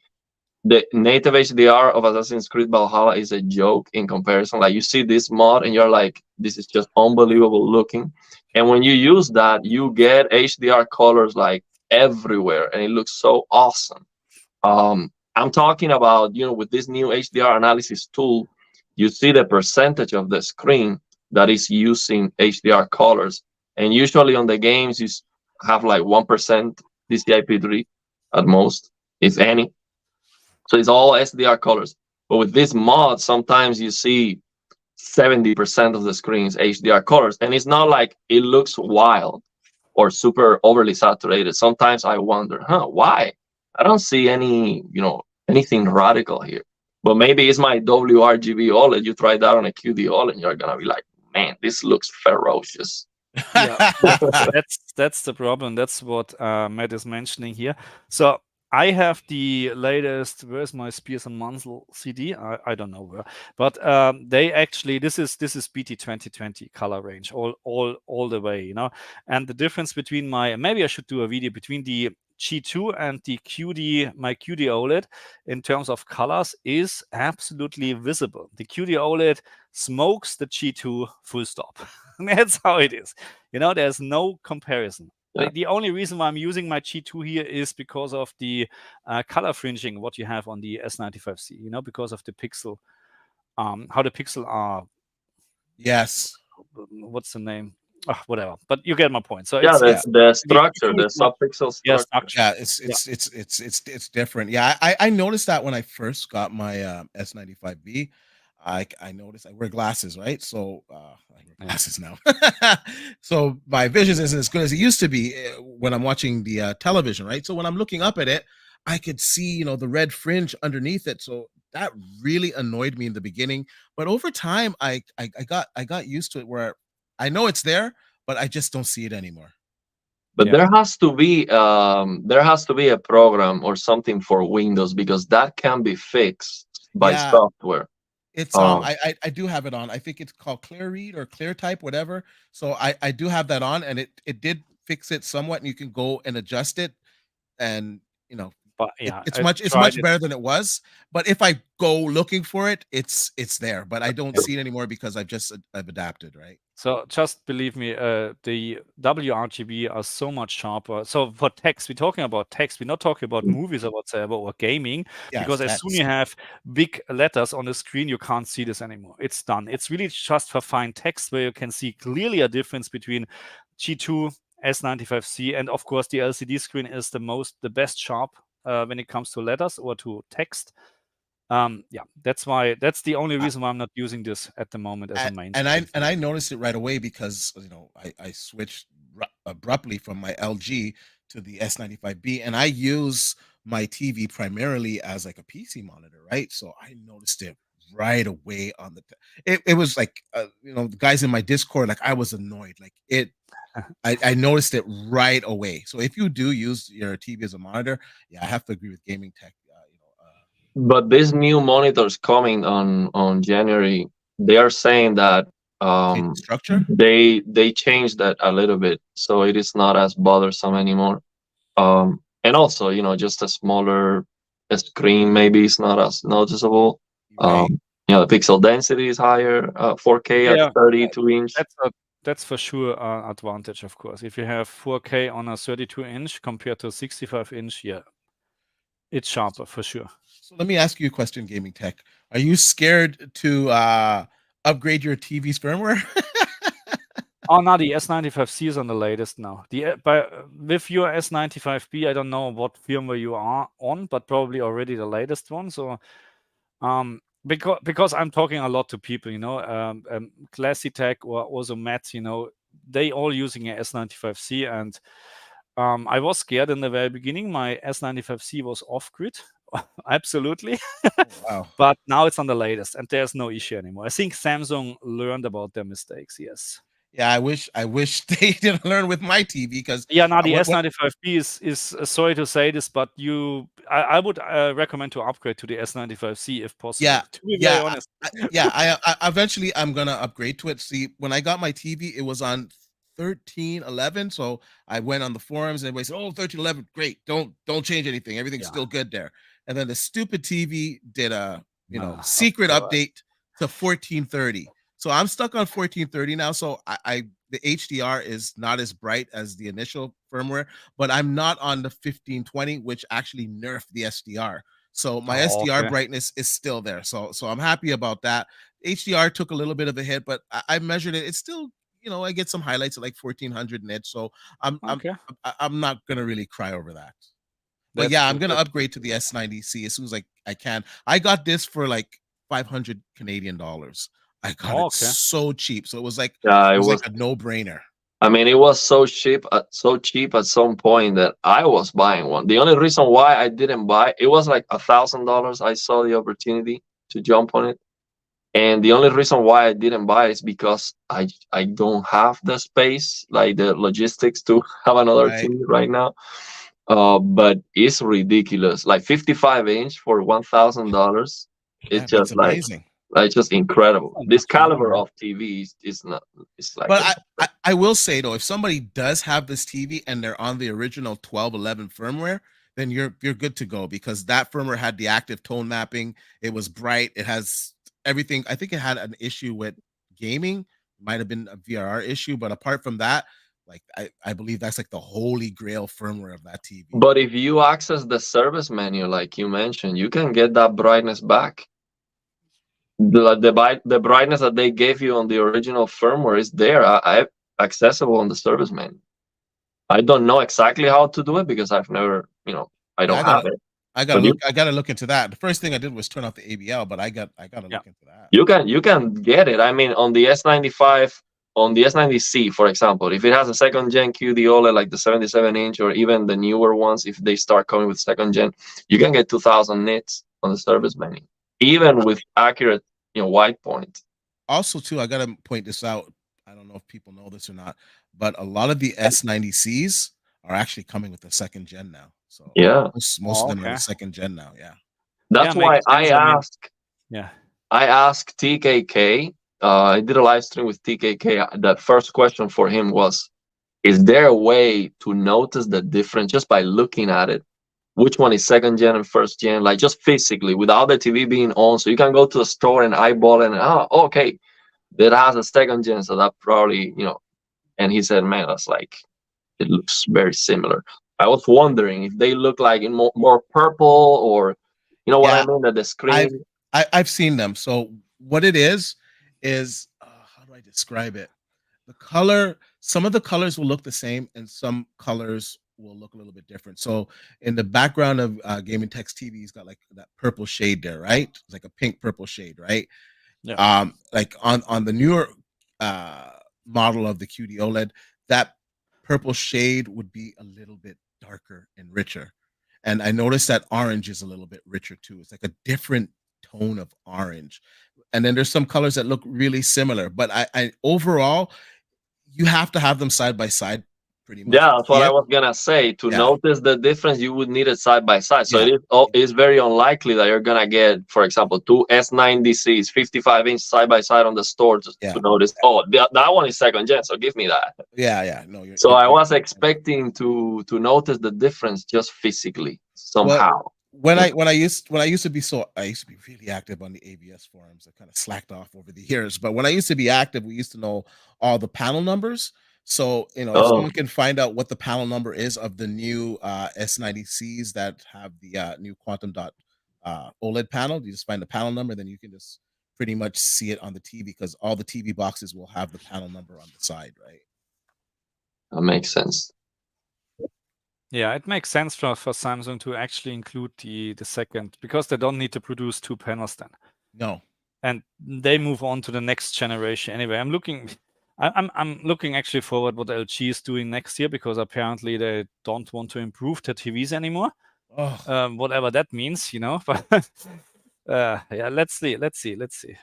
the native HDR of Assassin's Creed Valhalla is a joke in comparison. Like, you see this mod and you're like, this is just unbelievable looking. And when you use that, you get HDR colors like everywhere, and it looks so awesome. I'm talking about, with this new HDR analysis tool, you see the percentage of the screen that is using HDR colors. And usually on the games, you have like 1% DCI-P3 at most, if any. So it's all SDR colors. But with this mod, sometimes you see 70% of the screens HDR colors. And it's not like it looks wild or super overly saturated. Sometimes I wonder, why? I don't see anything radical here. But maybe it's my WRGB OLED. You try that on a QDOLED and you're gonna be like, man, this looks ferocious. Yeah, that's the problem. That's what Matt is mentioning here. So I have the latest. Where's my Spears and Munsell CD? I don't know where, but they actually, this is BT 2020 color range all the way, And the difference between maybe I should do a video between the G2 and the my QDOLED in terms of colors is absolutely visible. The QDOLED smokes the G2, full stop. That's how it is. There's no comparison. Yeah. The only reason why I'm using my G2 here is because of the color fringing what you have on the S95C, because of the pixel, how the pixel are. Yes. What's the name? Whatever. But you get my point. So the structure, the subpixel structure. Yeah, it's different. Yeah, I noticed that when I first got my S95B. I noticed I wear glasses, right? So I wear glasses now. So my vision isn't as good as it used to be when I'm watching the television, right? So when I'm looking up at it, I could see, you know, the red fringe underneath it. So that really annoyed me in the beginning. But over time, I got used to it where I know it's there, but I just don't see it anymore. But Yeah. there has to be a program or something for Windows, because that can be fixed by Yeah, software. it's Um, I do have it on. I think it's called Clear Read or Clear Type, whatever. So I do have that on, and it did fix it somewhat, and you can go and adjust it, and you know But yeah, it's I much tried it. better than it was. But if I go looking for it, it's there, but I don't see it anymore because I've adapted, right? So just believe me, the WRGB are so much sharper. So for text, we're talking about text. We're not talking about movies or whatsoever or gaming, Yeah, because as soon you have big letters on the screen, you can't see this anymore. It's done. It's really just for fine text where you can see clearly a difference between G2, S95C, and of course the LCD screen is the best sharp when it comes to letters or to text. Yeah, that's the only reason why I'm not using this at the moment as a main. and I noticed it right away because you know I switched abruptly from my LG to the S95B, and I use my TV primarily as like a PC monitor, right? So I noticed it right away on the it was like you know, the guys in my Discord, like I was annoyed, like I noticed it right away. So if you do use your TV as a monitor, yeah, I have to agree with Gaming Tech. but these new monitors coming on January, they are saying that Change the structure. they changed that a little bit, so it is not as bothersome anymore. And also, you know, just a smaller screen maybe is not as noticeable. Right. You know, the pixel density is higher, 4K Yeah, at 32-inch. that's for sure an advantage, of course. If you have 4K on a 32-inch compared to a 65-inch, yeah, it's sharper for sure. So let me ask you a question, Gaming Tech. Are you scared to upgrade your TV's firmware? Oh, now the S95C is on the latest now. With your S95B, I don't know what firmware you are on, but probably already the latest one. So, because I'm talking a lot to people, you know, Classitech or also Matt, you know, they all using a S95C, and I was scared in the very beginning. My S95C was off grid, absolutely. Oh, wow. But now it's on the latest, and there's no issue anymore. I think Samsung learned about their mistakes. Yes. Yeah, I wish they didn't learn with my TV because Yeah, now the S95B is sorry to say this, but I would recommend to upgrade to the S95C if possible. Yeah, to be very honest. I eventually I'm gonna upgrade to it. See, when I got my TV, it was on 1311, so I went on the forums and everybody said, "Oh, 1311, great! Don't change anything. Everything's still good there." And then the stupid TV did a secret update to 1430. So I'm stuck on 1430 now. So the HDR is not as bright as the initial firmware, but I'm not on the 1520, which actually nerfed the SDR. So my SDR brightness is still there. So I'm happy about that. HDR took a little bit of a hit, but I measured it. It's still, you know, I get some highlights at like 1400 nits. So I'm not gonna really cry over that. But yeah, I'm gonna upgrade to the S90C as soon as I can. I got this for like 500 Canadian dollars. I got it so cheap, so it was like like a no-brainer. I mean, it was so cheap at some point that I was buying one. The only reason why I didn't buy it was like $1,000. I saw the opportunity to jump on it, and the only reason why I didn't buy it is because I don't have the space, like the logistics to have another TV right now. But it's ridiculous, like 55-inch for $1,000. It's just amazing. Like just incredible. This caliber of TV is not. It's like. But I will say though, if somebody does have this TV and they're on the original 1211 firmware, then you're good to go, because that firmware had the active tone mapping. It was bright. It has everything. I think it had an issue with gaming. Might have been a VRR issue, but apart from that, like I believe that's like the holy grail firmware of that TV. But if you access the service menu, like you mentioned, you can get that brightness back. The brightness that they gave you on the original firmware is there, accessible on the service menu. I don't know exactly how to do it because I've never, I don't have it. I gotta look into that. The first thing I did was turn off the ABL, but I gotta look into that. You can get it. I mean, on the S95, on the S90C, for example, if it has a second gen QDOLED like the 77-inch or even the newer ones, if they start coming with second gen, you can get 2000 nits on the service menu, even with accurate, white point. Also, too, I gotta point this out. I don't know if people know this or not, but a lot of the S90Cs are actually coming with the second gen now. So yeah, most of them are the second gen now. Yeah, that's why I asked. Yeah, I asked TKK. I did a live stream with TKK. The first question for him was, is there a way to notice the difference just by looking at it? Which one is second gen and first gen? Like just physically, without the TV being on. So you can go to the store and eyeball and, okay, that has a second gen. So that probably, and he said, man, that's like, it looks very similar. I was wondering if they look like in more purple or, what I mean, that the screen. I've seen them. So what it is how do I describe it? The color, some of the colors will look the same and some colors will look a little bit different. So in the background of Gaming Tech's TV, he's got like that purple shade there, right? It's like a pink purple shade, right? Yeah. Like on the newer model of the QDOLED, that purple shade would be a little bit darker and richer. And I noticed that orange is a little bit richer too. It's like a different tone of orange. And then there's some colors that look really similar, but I overall, you have to have them side by side pretty much. Yeah, that's what I was gonna say. To notice the difference, you would need it side by side. So it is very unlikely that you're gonna get, for example, two S90Cs 55-inch side by side on the store to notice. Oh, that one is second gen, so give me that. Yeah. No. So I was expecting to notice the difference just physically somehow. Well, when I used to be really active on the ABS forums. I kind of slacked off over the years, but when I used to be active, we used to know all the panel numbers. So if someone can find out what the panel number is of the new S90Cs that have the new quantum dot OLED panel, you just find the panel number, then you can just pretty much see it on the TV, because all the TV boxes will have the panel number on the side, right? That makes sense. Yeah, it makes sense for Samsung to actually include the second, because they don't need to produce two panels then. No. And they move on to the next generation. Anyway, I'm looking actually forward what LG is doing next year, because apparently they don't want to improve their TVs anymore. Whatever that means, But yeah, let's see.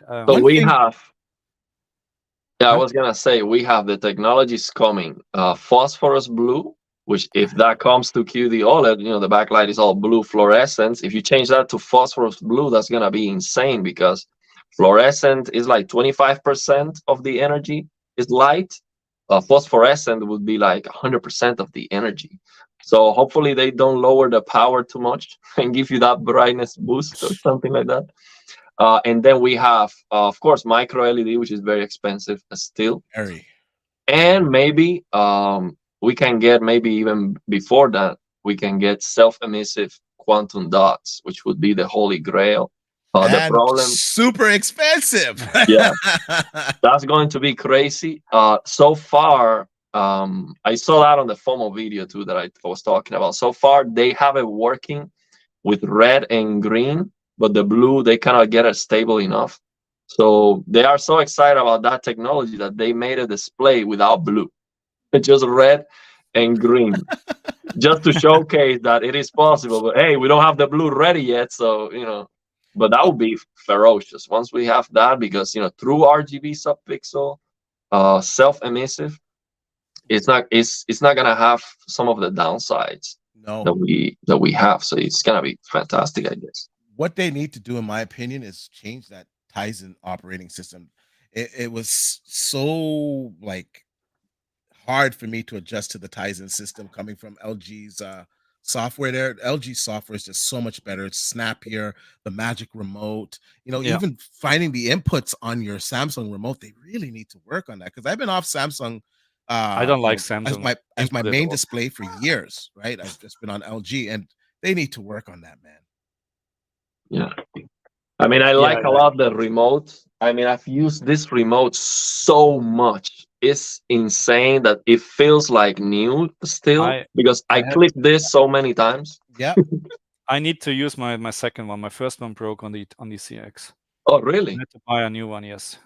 So we have. Yeah, I was gonna say we have the technologies coming. Phosphorus blue, which if that comes to QDOLED, the backlight is all blue fluorescence. If you change that to phosphorus blue, that's gonna be insane, because fluorescent is like 25% of the energy is light. Phosphorescent would be like 100% of the energy. So hopefully they don't lower the power too much and give you that brightness boost or something like that. And then we have, of course, micro LED, which is very expensive still. Very. And maybe we can get, maybe even before that, we can get self-emissive quantum dots, which would be the holy grail. The problem, super expensive. Yeah, that's going to be crazy. So far, I saw that on the FOMO video too that I was talking about. So far, they have it working with red and green, but the blue, they cannot get it stable enough. So they are so excited about that technology that they made a display without blue, just red and green, just to showcase that it is possible. But hey, we don't have the blue ready yet, so but that would be ferocious once we have that, because through RGB subpixel, self-emissive, it's not gonna have some of the downsides that we have. So it's gonna be fantastic, I guess. What they need to do, in my opinion, is change that Tizen operating system. It was so hard for me to adjust to the Tizen system coming from LG's software there. LG software is just so much better. It's snappier. The magic remote, even finding the inputs on your Samsung remote, they really need to work on that, because I've been off Samsung. I don't like Samsung as my main display for years, right? I've just been on LG, and they need to work on that, man. Yeah. I mean, I like a lot the remote. I mean, I've used this remote so much. It's insane that it feels like new still, because I clicked this so many times. Yeah. I need to use my second one. My first one broke on the CX. Oh, I really? had to buy a new one. Yes.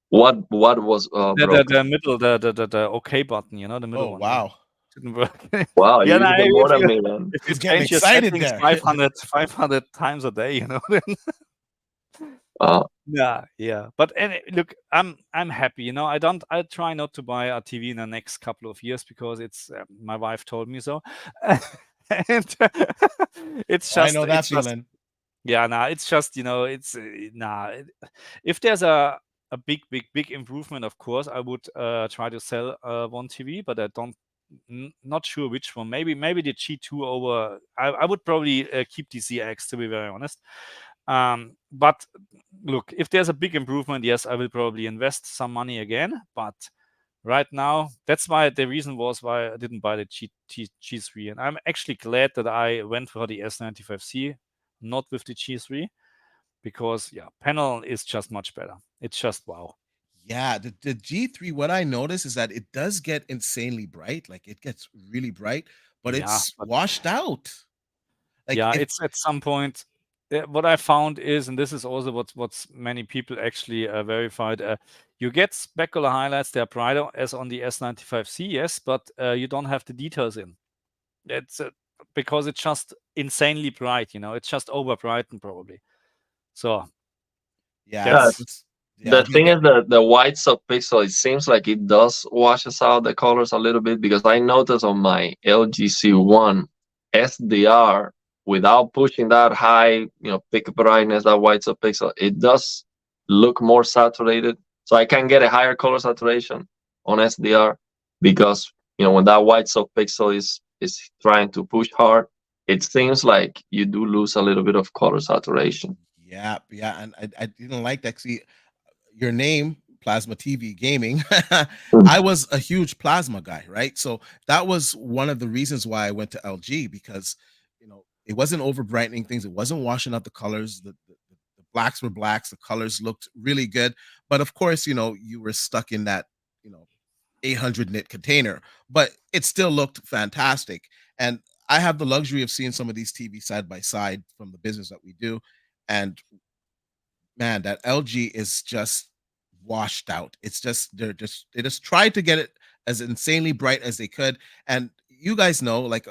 What was broken? The middle, the OK button, you know, the middle Oh one. wow, Didn't work. Wow, Yeah, you no, use it more than me, man. if you he's getting change your excited settings there. 500 times a day, you know. Yeah. But look, I'm happy. You know, I try not to buy a TV in the next couple of years because it's my wife told me so, and it's Oh, I just know that it's just feeling. yeah. Nah, it's just it's if there's a big improvement, of course, I would try to sell one TV, but I don't. Not sure which one. Maybe the G2 over. I would probably keep the ZX, to be very honest. But look, if there's a big improvement, yes, I will probably invest some money again. But right now, that's why the reason was why I didn't buy the G3, and I'm actually glad that I went for the S95C, not with the G3, because panel is just much better. It's just wow. Yeah, the G3, what I notice is that it does get insanely bright. Like it gets really bright, but it's But washed out. Like it's at some point. What I found is, and this is also what's many people actually verified. You get specular highlights; they're brighter as on the S95C, yes, but you don't have the details in. It's because it's just insanely bright. You know, it's just over brightened probably. So yeah, the thing is that the white subpixel, it seems like it does washes out the colors a little bit, because I noticed on my LG C1 SDR, without pushing that high, peak brightness, that white subpixel, it does look more saturated. So I can get a higher color saturation on SDR, because when that white subpixel is trying to push hard, it seems like you do lose a little bit of color saturation. Yeah, and I didn't like that. See, your name, Plasma TV Gaming. I was a huge plasma guy, right? So that was one of the reasons why I went to LG, because it wasn't over brightening things, it wasn't washing out the colors. The blacks were blacks, the colors looked really good, but of course, you were stuck in that 800 nit container, but it still looked fantastic. And I have the luxury of seeing some of these TV side by side from the business that we do, and man, that LG is just washed out. It's just they just tried to get it as insanely bright as they could. And you guys know, like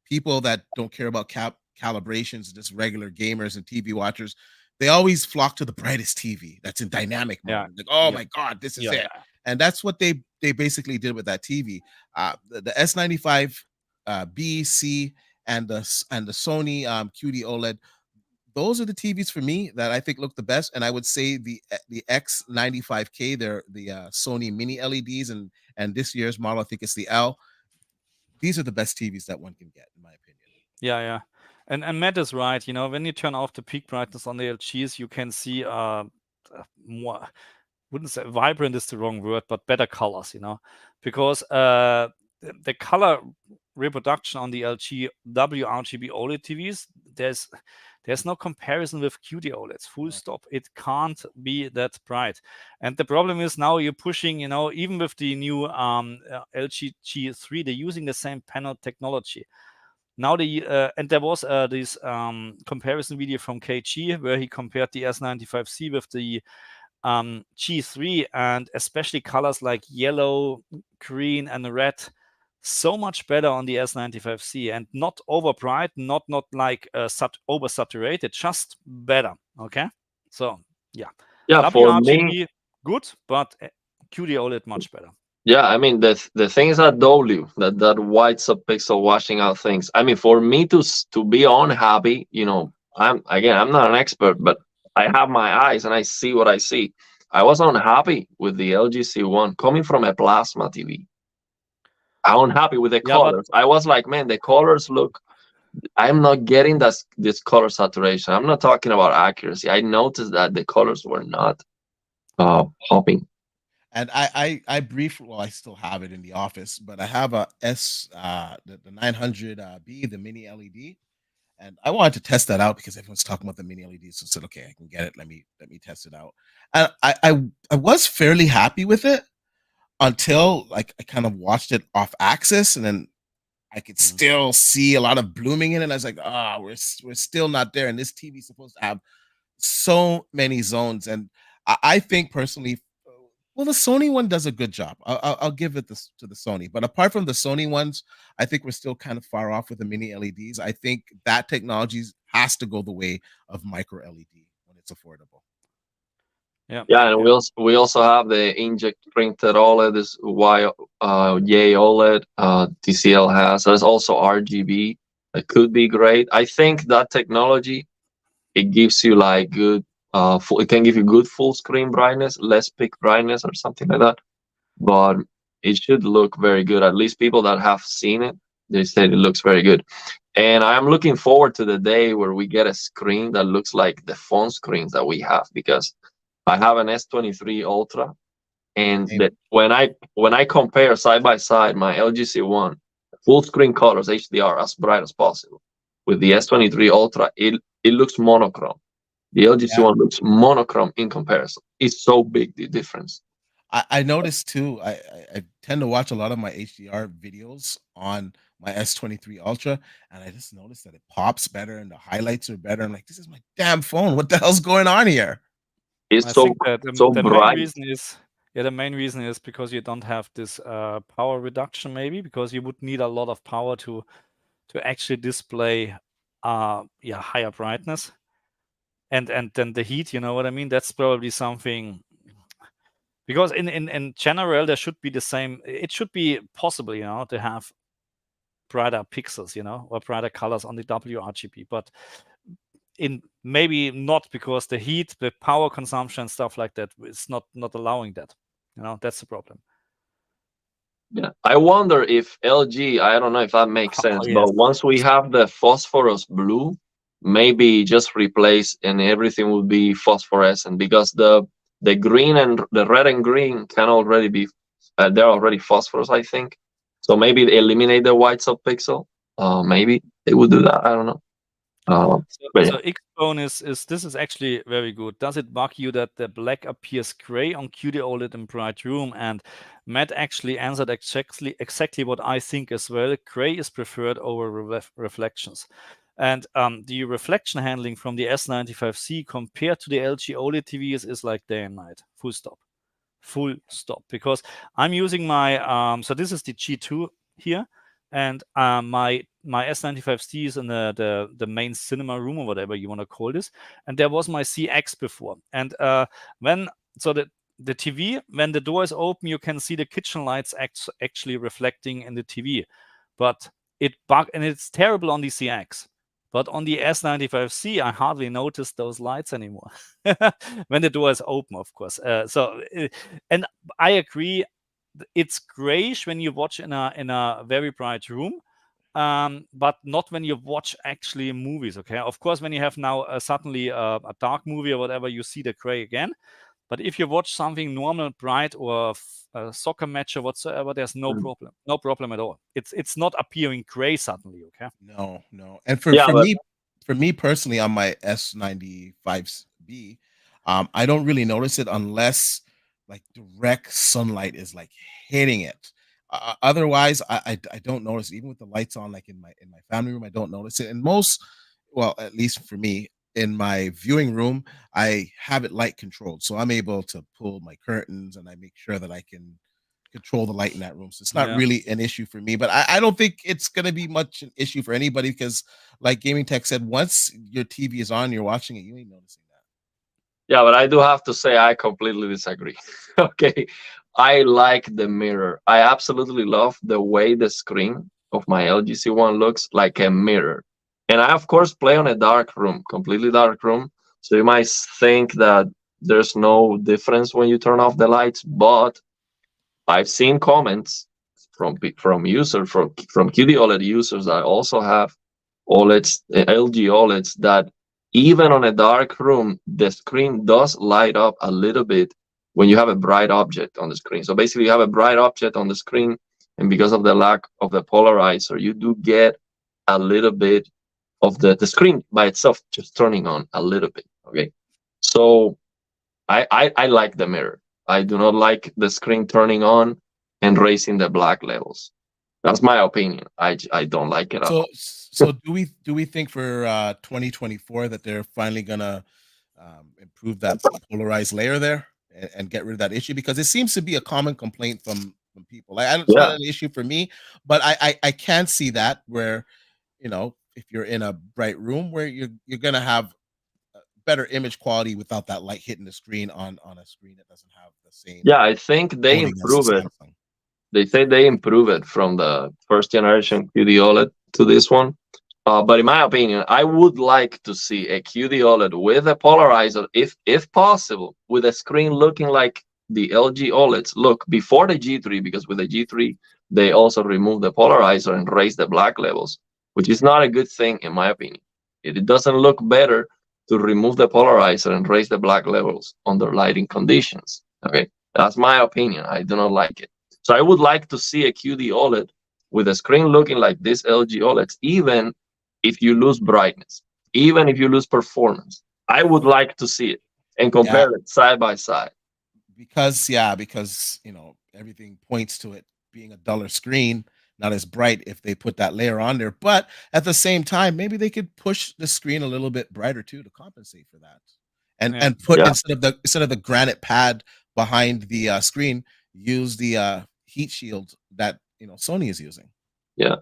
people that don't care about calibrations, just regular gamers and TV watchers, they always flock to the brightest TV that's in dynamic mode. Yeah. Like, oh my God, this is it. Yeah. And that's what they basically did with that TV. The S95 B, C, and the Sony QD-OLED, those are the TVs for me that I think look the best. And I would say the X95K, they're the Sony mini LEDs, and this year's model, I think it's the L. These are the best TVs that one can get, in my opinion. Yeah. And Matt is right. When you turn off the peak brightness on the LGs, you can see more. Wouldn't say vibrant is the wrong word, but better colors. Because the color reproduction on the LG WRGB OLED TVs, there's no comparison with QDOLEDs. Full stop. It can't be that bright. And the problem is now you're pushing, even with the new LG G3, they're using the same panel technology. Now and there was this comparison video from KG where he compared the S95C with the G3, and especially colors like yellow, green, and red, so much better on the S95C, and not over bright, not like over saturated, just better. Okay, so yeah, For me, good, but QD-OLED much better. Yeah, I mean the things that W, that white subpixel washing out things. I mean, for me to be unhappy, I'm not an expert, but I have my eyes and I see what I see. I was unhappy with the LG C1 coming from a plasma TV. I'm unhappy with the colors. I was like, man, the colors look. I'm not getting this color saturation. I'm not talking about accuracy. I noticed that the colors were not popping. And I briefly, well, I still have it in the office, but I have a the 900B, the mini LED, and I wanted to test that out because everyone's talking about the mini LEDs. So I said, okay, I can get it. Let me test it out. And I was fairly happy with it until like I kind of watched it off axis, and then I could still see a lot of blooming in it. I was like, we're still not there. And this TV is supposed to have so many zones. And I think personally, well, the Sony one does a good job. I'll give it this to the Sony. But apart from the Sony ones, I think we're still kind of far off with the mini LEDs. I think that technology has to go the way of micro LED when it's affordable. Yeah, and we also have the inkjet printed OLED, this Yay OLED. TCL has. There's also RGB. It could be great. I think that technology, it gives you like good. It can give you good full screen brightness, less peak brightness, or something like that. But it should look very good. At least people that have seen it, they said it looks very good. And I'm looking forward to the day where we get a screen that looks like the phone screens that we have, because I have an S23 Ultra, and when I compare side by side my LG C1 full screen colors HDR as bright as possible with the S23 Ultra, it looks monochrome. The LG C1 looks monochrome in comparison. It's so big, the difference. I noticed too, I tend to watch a lot of my HDR videos on my S23 Ultra, and I just noticed that it pops better and the highlights are better. I'm like, this is my damn phone. What the hell's going on here? It's so bright. The main reason is because you don't have this power reduction, maybe because you would need a lot of power to actually display higher brightness, and then the heat, you know what I mean? That's probably something, because in general there should be the same. It should be possible, you know, to have brighter pixels, you know, or brighter colors on the WRGB, but in maybe not, because the heat, the power consumption, stuff like that, it's not allowing that. You know, that's the problem. Yeah, I wonder if LG, I don't know if that makes sense, but once we have the phosphorus blue, maybe just replace and everything will be phosphorescent, because the green and the red and green can already be, they're already phosphorus, I think. So maybe eliminate the white subpixel. Maybe they would do that. I don't know. So Xbone this is actually very good. Does it bug you that the black appears gray on QDOLED in bright room? And Matt actually answered exactly what I think as well. Gray is preferred over reflections. And the reflection handling from the S95C compared to the LG OLED TVs is like day and night. Full stop. Because I'm using my so this is the G2 here, and my S95C is in the main cinema room, or whatever you want to call this, and there was my CX before. And the TV, when the door is open, you can see the kitchen lights actually reflecting in the TV, but it's terrible on the CX. But on the S95C, I hardly notice those lights anymore when the door is open, of course. And I agree, it's grayish when you watch in a very bright room, but not when you watch actually movies. Okay, of course, when you have now suddenly a dark movie or whatever, you see the gray again. But if you watch something normal, bright, or a soccer match or whatsoever, there's no problem at all. It's not appearing gray suddenly. Okay. No. And for me personally, on my S95B, I don't really notice it unless like direct sunlight is like hitting it. Otherwise, I don't notice it. Even with the lights on, like in my family room, I don't notice it. And at least for me, in my viewing room, I have it light controlled, so I'm able to pull my curtains and I make sure that I can control the light in that room. So it's not really an issue for me, but I don't think it's going to be much an issue for anybody, because like Gaming Tech said, once your TV is on, you're watching it, you ain't noticing that. Yeah, but I do have to say I completely disagree. Okay, I like the mirror. I absolutely love the way the screen of my LG C1 looks like a mirror. And I, of course, play on a dark room, completely dark room. So you might think that there's no difference when you turn off the lights, but I've seen comments from users, from QDOLED users that also have OLEDs, LG OLEDs, that even on a dark room, the screen does light up a little bit when you have a bright object on the screen. So basically, you have a bright object on the screen, and because of the lack of the polarizer, you do get a little bit of the screen by itself just turning on a little bit. Okay, so I like the mirror. I do not like the screen turning on and raising the black levels. That's my opinion. I don't like it at all. So do we think for 2024 that they're finally gonna improve that polarized layer there and get rid of that issue? Because it seems to be a common complaint from people. It's not an issue for me, but I can see that where, you know, if you're in a bright room where you're gonna have better image quality without that light hitting the screen on a screen that doesn't have the same. Yeah, I think they improve it. They say they improve it from the first generation QDOLED to this one. But in my opinion, I would like to see a QDOLED with a polarizer, if possible, with a screen looking like the LG OLEDs look before the G3, because with the G3, they also remove the polarizer and raise the black levels, which is not a good thing, in my opinion. It doesn't look better to remove the polarizer and raise the black levels under lighting conditions. Okay, that's my opinion. I do not like it. So I would like to see a QD-OLED with a screen looking like this LG OLEDs, even if you lose brightness, even if you lose performance. I would like to see it and compare it side by side. Because you know, everything points to it being a duller screen, not as bright if they put that layer on there. But at the same time, maybe they could push the screen a little bit brighter too to compensate for that. And put instead of the granite pad behind the screen, use the heat shield that, you know, Sony is using. Yeah,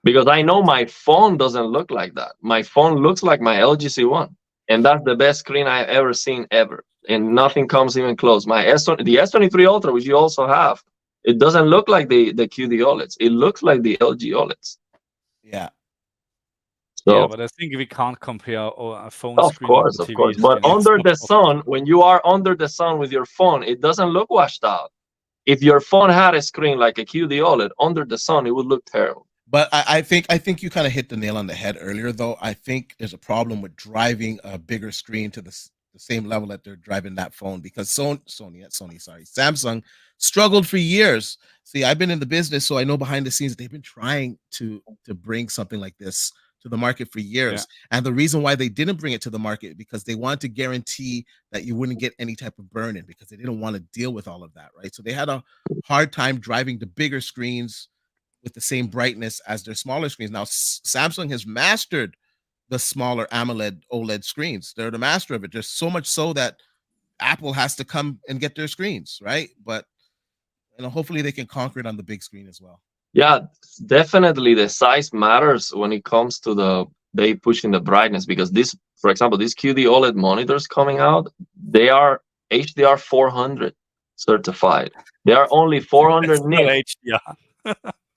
because I know my phone doesn't look like that. My phone looks like my LG C1, and that's the best screen I've ever seen ever, and nothing comes even close. My the S23 Ultra, which you also have, it doesn't look like the QD OLEDs. It looks like the LG OLEDs. Yeah. So, yeah, but I think we can't compare a phone of screen. Of course. But under the sun, when you are under the sun with your phone, it doesn't look washed out. If your phone had a screen like a QD OLED under the sun, it would look terrible. But I think you kind of hit the nail on the head earlier, though. I think there's a problem with driving a bigger screen to the same level that they're driving that phone, because Samsung struggled for years. See, I've been in the business, so I know behind the scenes they've been trying to bring something like this to the market for years. And the reason why they didn't bring it to the market, because they wanted to guarantee that you wouldn't get any type of burn-in, because they didn't want to deal with all of that, right? So they had a hard time driving the bigger screens with the same brightness as their smaller screens. Now, Samsung has mastered the smaller AMOLED OLED screens. They're the master of it. There's so much so that Apple has to come and get their screens, right? But, you know, hopefully they can conquer it on the big screen as well. Yeah, definitely the size matters when it comes to they pushing the brightness, because this, for example, these QD OLED monitors coming out, they are HDR 400 certified. They are only 400 nits.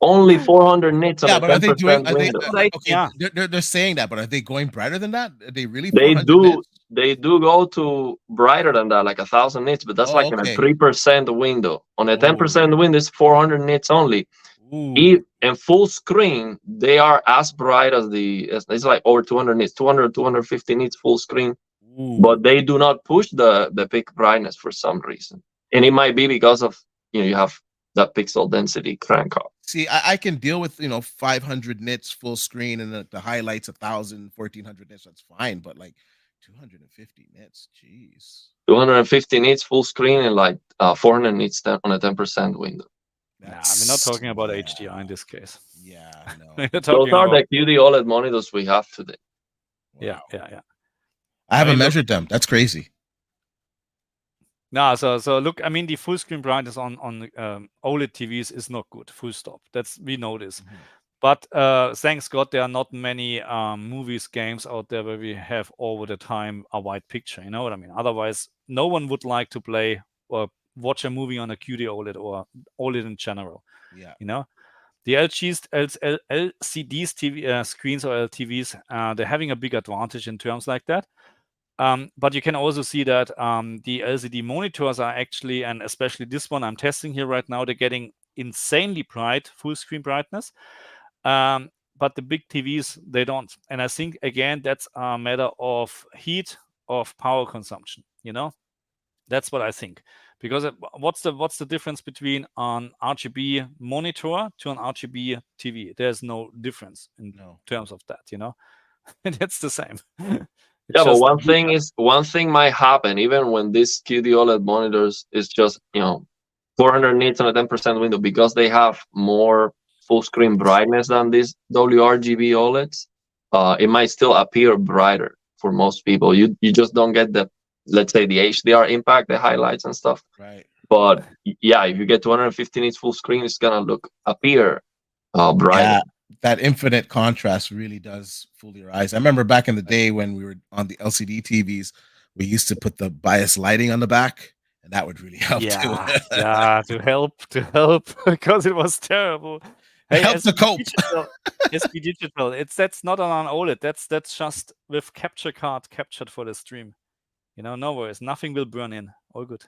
Only 400 nits on a 10% window. They're saying that, but are they going brighter than that? Are they really? They do go to brighter than that, like 1,000 nits, but that's like in a 3% window. On a 10% window, it's 400 nits only. In full screen, they are as bright as it's like over 200 nits, 250 nits full screen. But they do not push the peak brightness for some reason, and it might be because of, you know, you have that pixel density crank up. See, I can deal with, you know, 500 nits full screen and the highlights 1,000, 1,400 nits. That's fine, but like 250 nits, jeez. 250 nits full screen and like 400 nits on a 10% window. Nah, we're not talking about HDR in this case. Yeah, no. Those are the QD OLED monitors we have today. Wow. Yeah. I haven't measured them. That's crazy. No, so look, I mean, the full screen brightness on OLED TVs is not good. Full stop. We know this. But thanks God, there are not many movies, games out there where we have over the time a white picture. You know what I mean? Otherwise, no one would like to play or watch a movie on a QD OLED or OLED in general. Yeah. You know, the LCDs, TV screens or LTVs, they're having a big advantage in terms like that. But you can also see that the LCD monitors are actually, and especially this one I'm testing here right now, they're getting insanely bright full screen brightness. But the big TVs, they don't. And I think, again, that's a matter of heat, of power consumption, you know? That's what I think. Because what's the difference between an RGB monitor to an RGB TV? There's no difference in terms of that, you know? That's the same. Yeah, but one thing might happen even when this QD OLED monitors is just, you know, 400 nits on a 10% window, because they have more full screen brightness than these WRGB OLEDs, it might still appear brighter for most people. You just don't get the, let's say, the HDR impact, the highlights and stuff. Right. But yeah, if you get 250 nits full screen, it's gonna appear brighter. Yeah, that infinite contrast really does fool your eyes. I remember back in the day when we were on the LCD TVs, we used to put the bias lighting on the back, and that would really help too. Yeah, to help, because it was terrible. Hey, help to cope. SB Digital, that's not on an OLED. That's just with capture card captured for the stream. You know, no worries. Nothing will burn in. All good.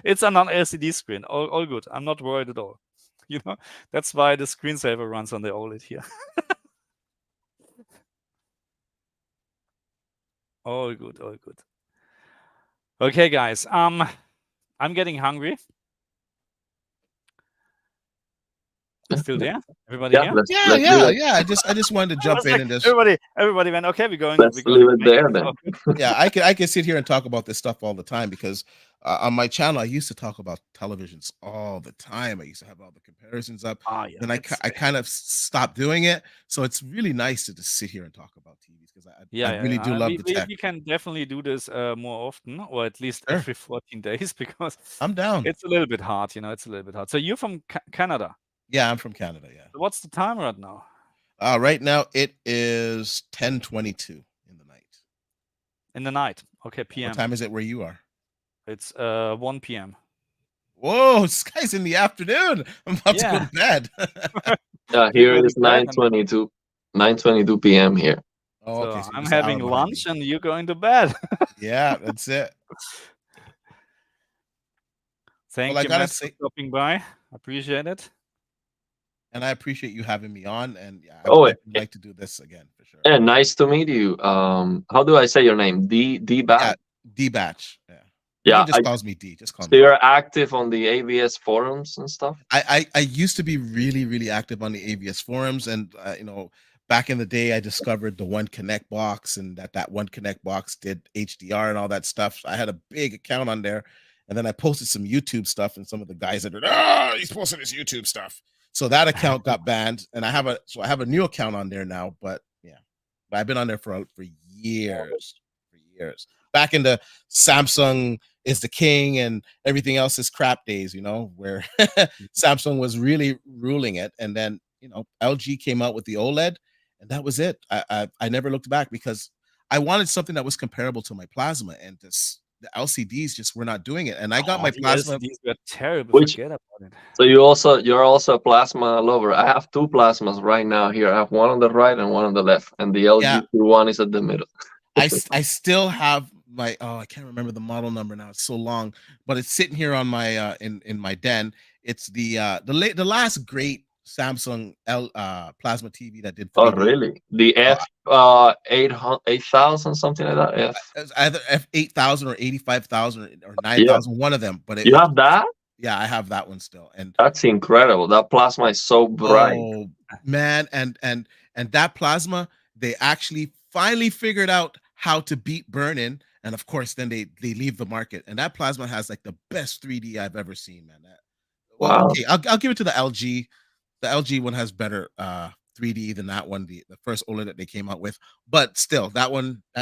It's a non-LCD screen. All good. I'm not worried at all. You know, that's why the screensaver runs on the OLED here. All good. All good. Okay, guys. I'm getting hungry. Still there? Everybody here? Yeah. I just wanted to jump in and just everybody went, okay, we're going. Let's leave it there then. Yeah, I can sit here and talk about this stuff all the time because on my channel I used to talk about televisions all the time. I used to have all the comparisons up. Then I kind of stopped doing it. So it's really nice to just sit here and talk about TVs because I really do love the tech. We can definitely do this more often, or at least every 14 days, because I'm down. It's a little bit hard, you know. It's a little bit hard. So you're from Canada? Yeah, I'm from Canada. Yeah. So what's the time right now? Right now it is 10:22 in the night. In the night, okay, PM. What time is it where you are? It's 1 PM. Whoa, this guy's in the afternoon. I'm about to go to bed. Yeah, here it is 9:22 PM here. Oh, okay. So I'm having lunch and you're going to bed. Yeah, that's it. Thank you, Matt, for stopping by. Appreciate it. And I appreciate you having me on. And yeah, I would like to do this again for sure. Yeah, nice to meet you. How do I say your name? D-Batch? Yeah, D-Batch. Yeah. Yeah, just calls me D. Just call me. So you're active on the AVS forums and stuff? I used to be really active on the AVS forums, and you know, back in the day, I discovered the One Connect box, and that One Connect box did HDR and all that stuff. I had a big account on there, and then I posted some YouTube stuff, and some of the guys that are, he's posting his YouTube stuff. So that account got banned, and I have a new account on there now. But yeah, but I've been on there for years. Back in the Samsung is the king and everything else is crap days, you know, where Samsung was really ruling it, and then you know LG came out with the OLED, and that was it. I never looked back because I wanted something that was comparable to my plasma, and the LCDs just were not doing it. And I got my plasma. LCDs were terrible. Forget about it. So you're also a plasma lover. I have two plasmas right now here. I have one on the right and one on the left, and the LG one is at the middle. I still have my I can't remember the model number now. It's so long, but it's sitting here on my in my den. It's the last great Samsung plasma TV that did 3D. Oh really? The F 8000 something like that. Either F8000 or 85,000 or 9,000. One of them. But you have that? Yeah, I have that one still. And that's incredible. That plasma is so bright. Oh man, and that plasma, they actually finally figured out how to beat burn-in, and of course then they leave the market, and that plasma has like the best 3D I've ever seen, man. Wow. Okay, I'll give it to the LG. The LG one has better 3D than that one, the first OLED that they came out with, but still that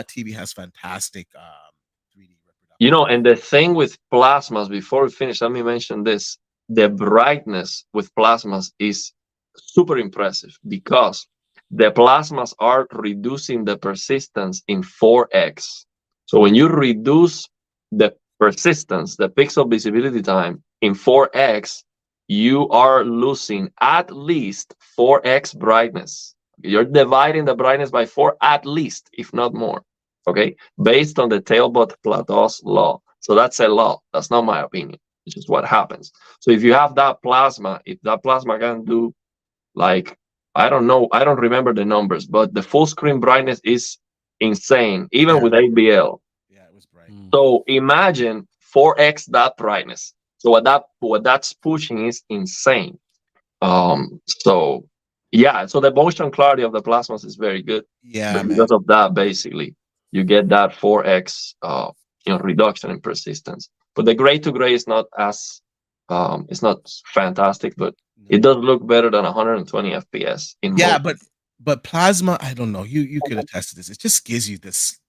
TV has fantastic 3D reproduction. You know, and the thing with plasmas, before we finish, let me mention this: the brightness with plasmas is super impressive because the plasmas are reducing the persistence in 4x. So when you reduce the persistence, the pixel visibility time in 4x, you are losing at least 4x brightness. You're dividing the brightness by 4 at least, if not more, okay? Based on the Talbot-Platau's law. So that's a law. That's not my opinion. It's just what happens. So if you have that plasma, if that plasma can do, like, I don't know, I don't remember the numbers, but the full screen brightness is insane, even with ABL. Yeah, it was bright. So imagine 4x that brightness. So what that's pushing is insane. So yeah, so the motion clarity of the plasmas is very good. Yeah, because of that, basically, you get that 4x reduction in persistence. But the gray to gray is not as it's not fantastic, but It does look better than 120 FPS in yeah, mode. but plasma, I don't know. You could attest to this. It just gives you this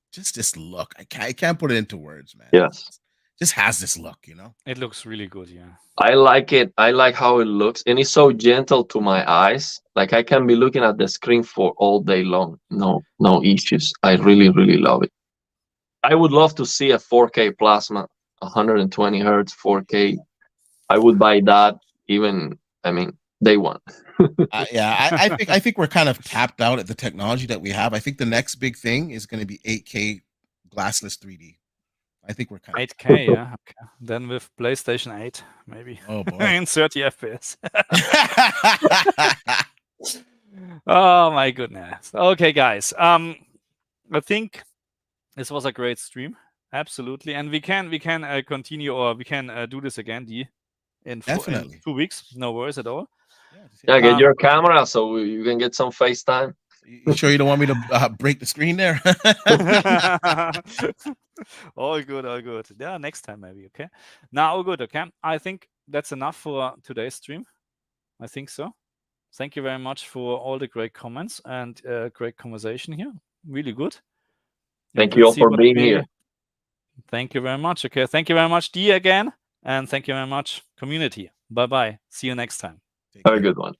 look. I can't put it into words, man. Yes. It just has this look, you know. It looks really good, yeah. I like it. I like how it looks, and it's so gentle to my eyes. Like I can be looking at the screen for all day long. No issues. I really, really love it. I would love to see a 4K plasma, 120 hertz 4K. I would buy that even. I mean, day one. Yeah, I think we're kind of tapped out at the technology that we have. I think the next big thing is going to be 8K glassless 3D. I think we're kind of 8K, yeah. Okay. Then with PlayStation 8, maybe. Oh boy. In 30 FPS. Oh my goodness. Okay, guys. I think this was a great stream. Absolutely. And we can continue, or we can do this again, in 2 weeks. No worries at all. Yeah, get your camera so you can get some FaceTime. You sure you don't want me to break the screen there? All good. Yeah, next time maybe. Okay. Now, all good. Okay. I think that's enough for today's stream. I think so. Thank you very much for all the great comments and great conversation here. Really good. Thank you all for being here. Thank you very much. Okay. Thank you very much, D, again. And thank you very much, community. Bye-bye. See you next time. Have a good one.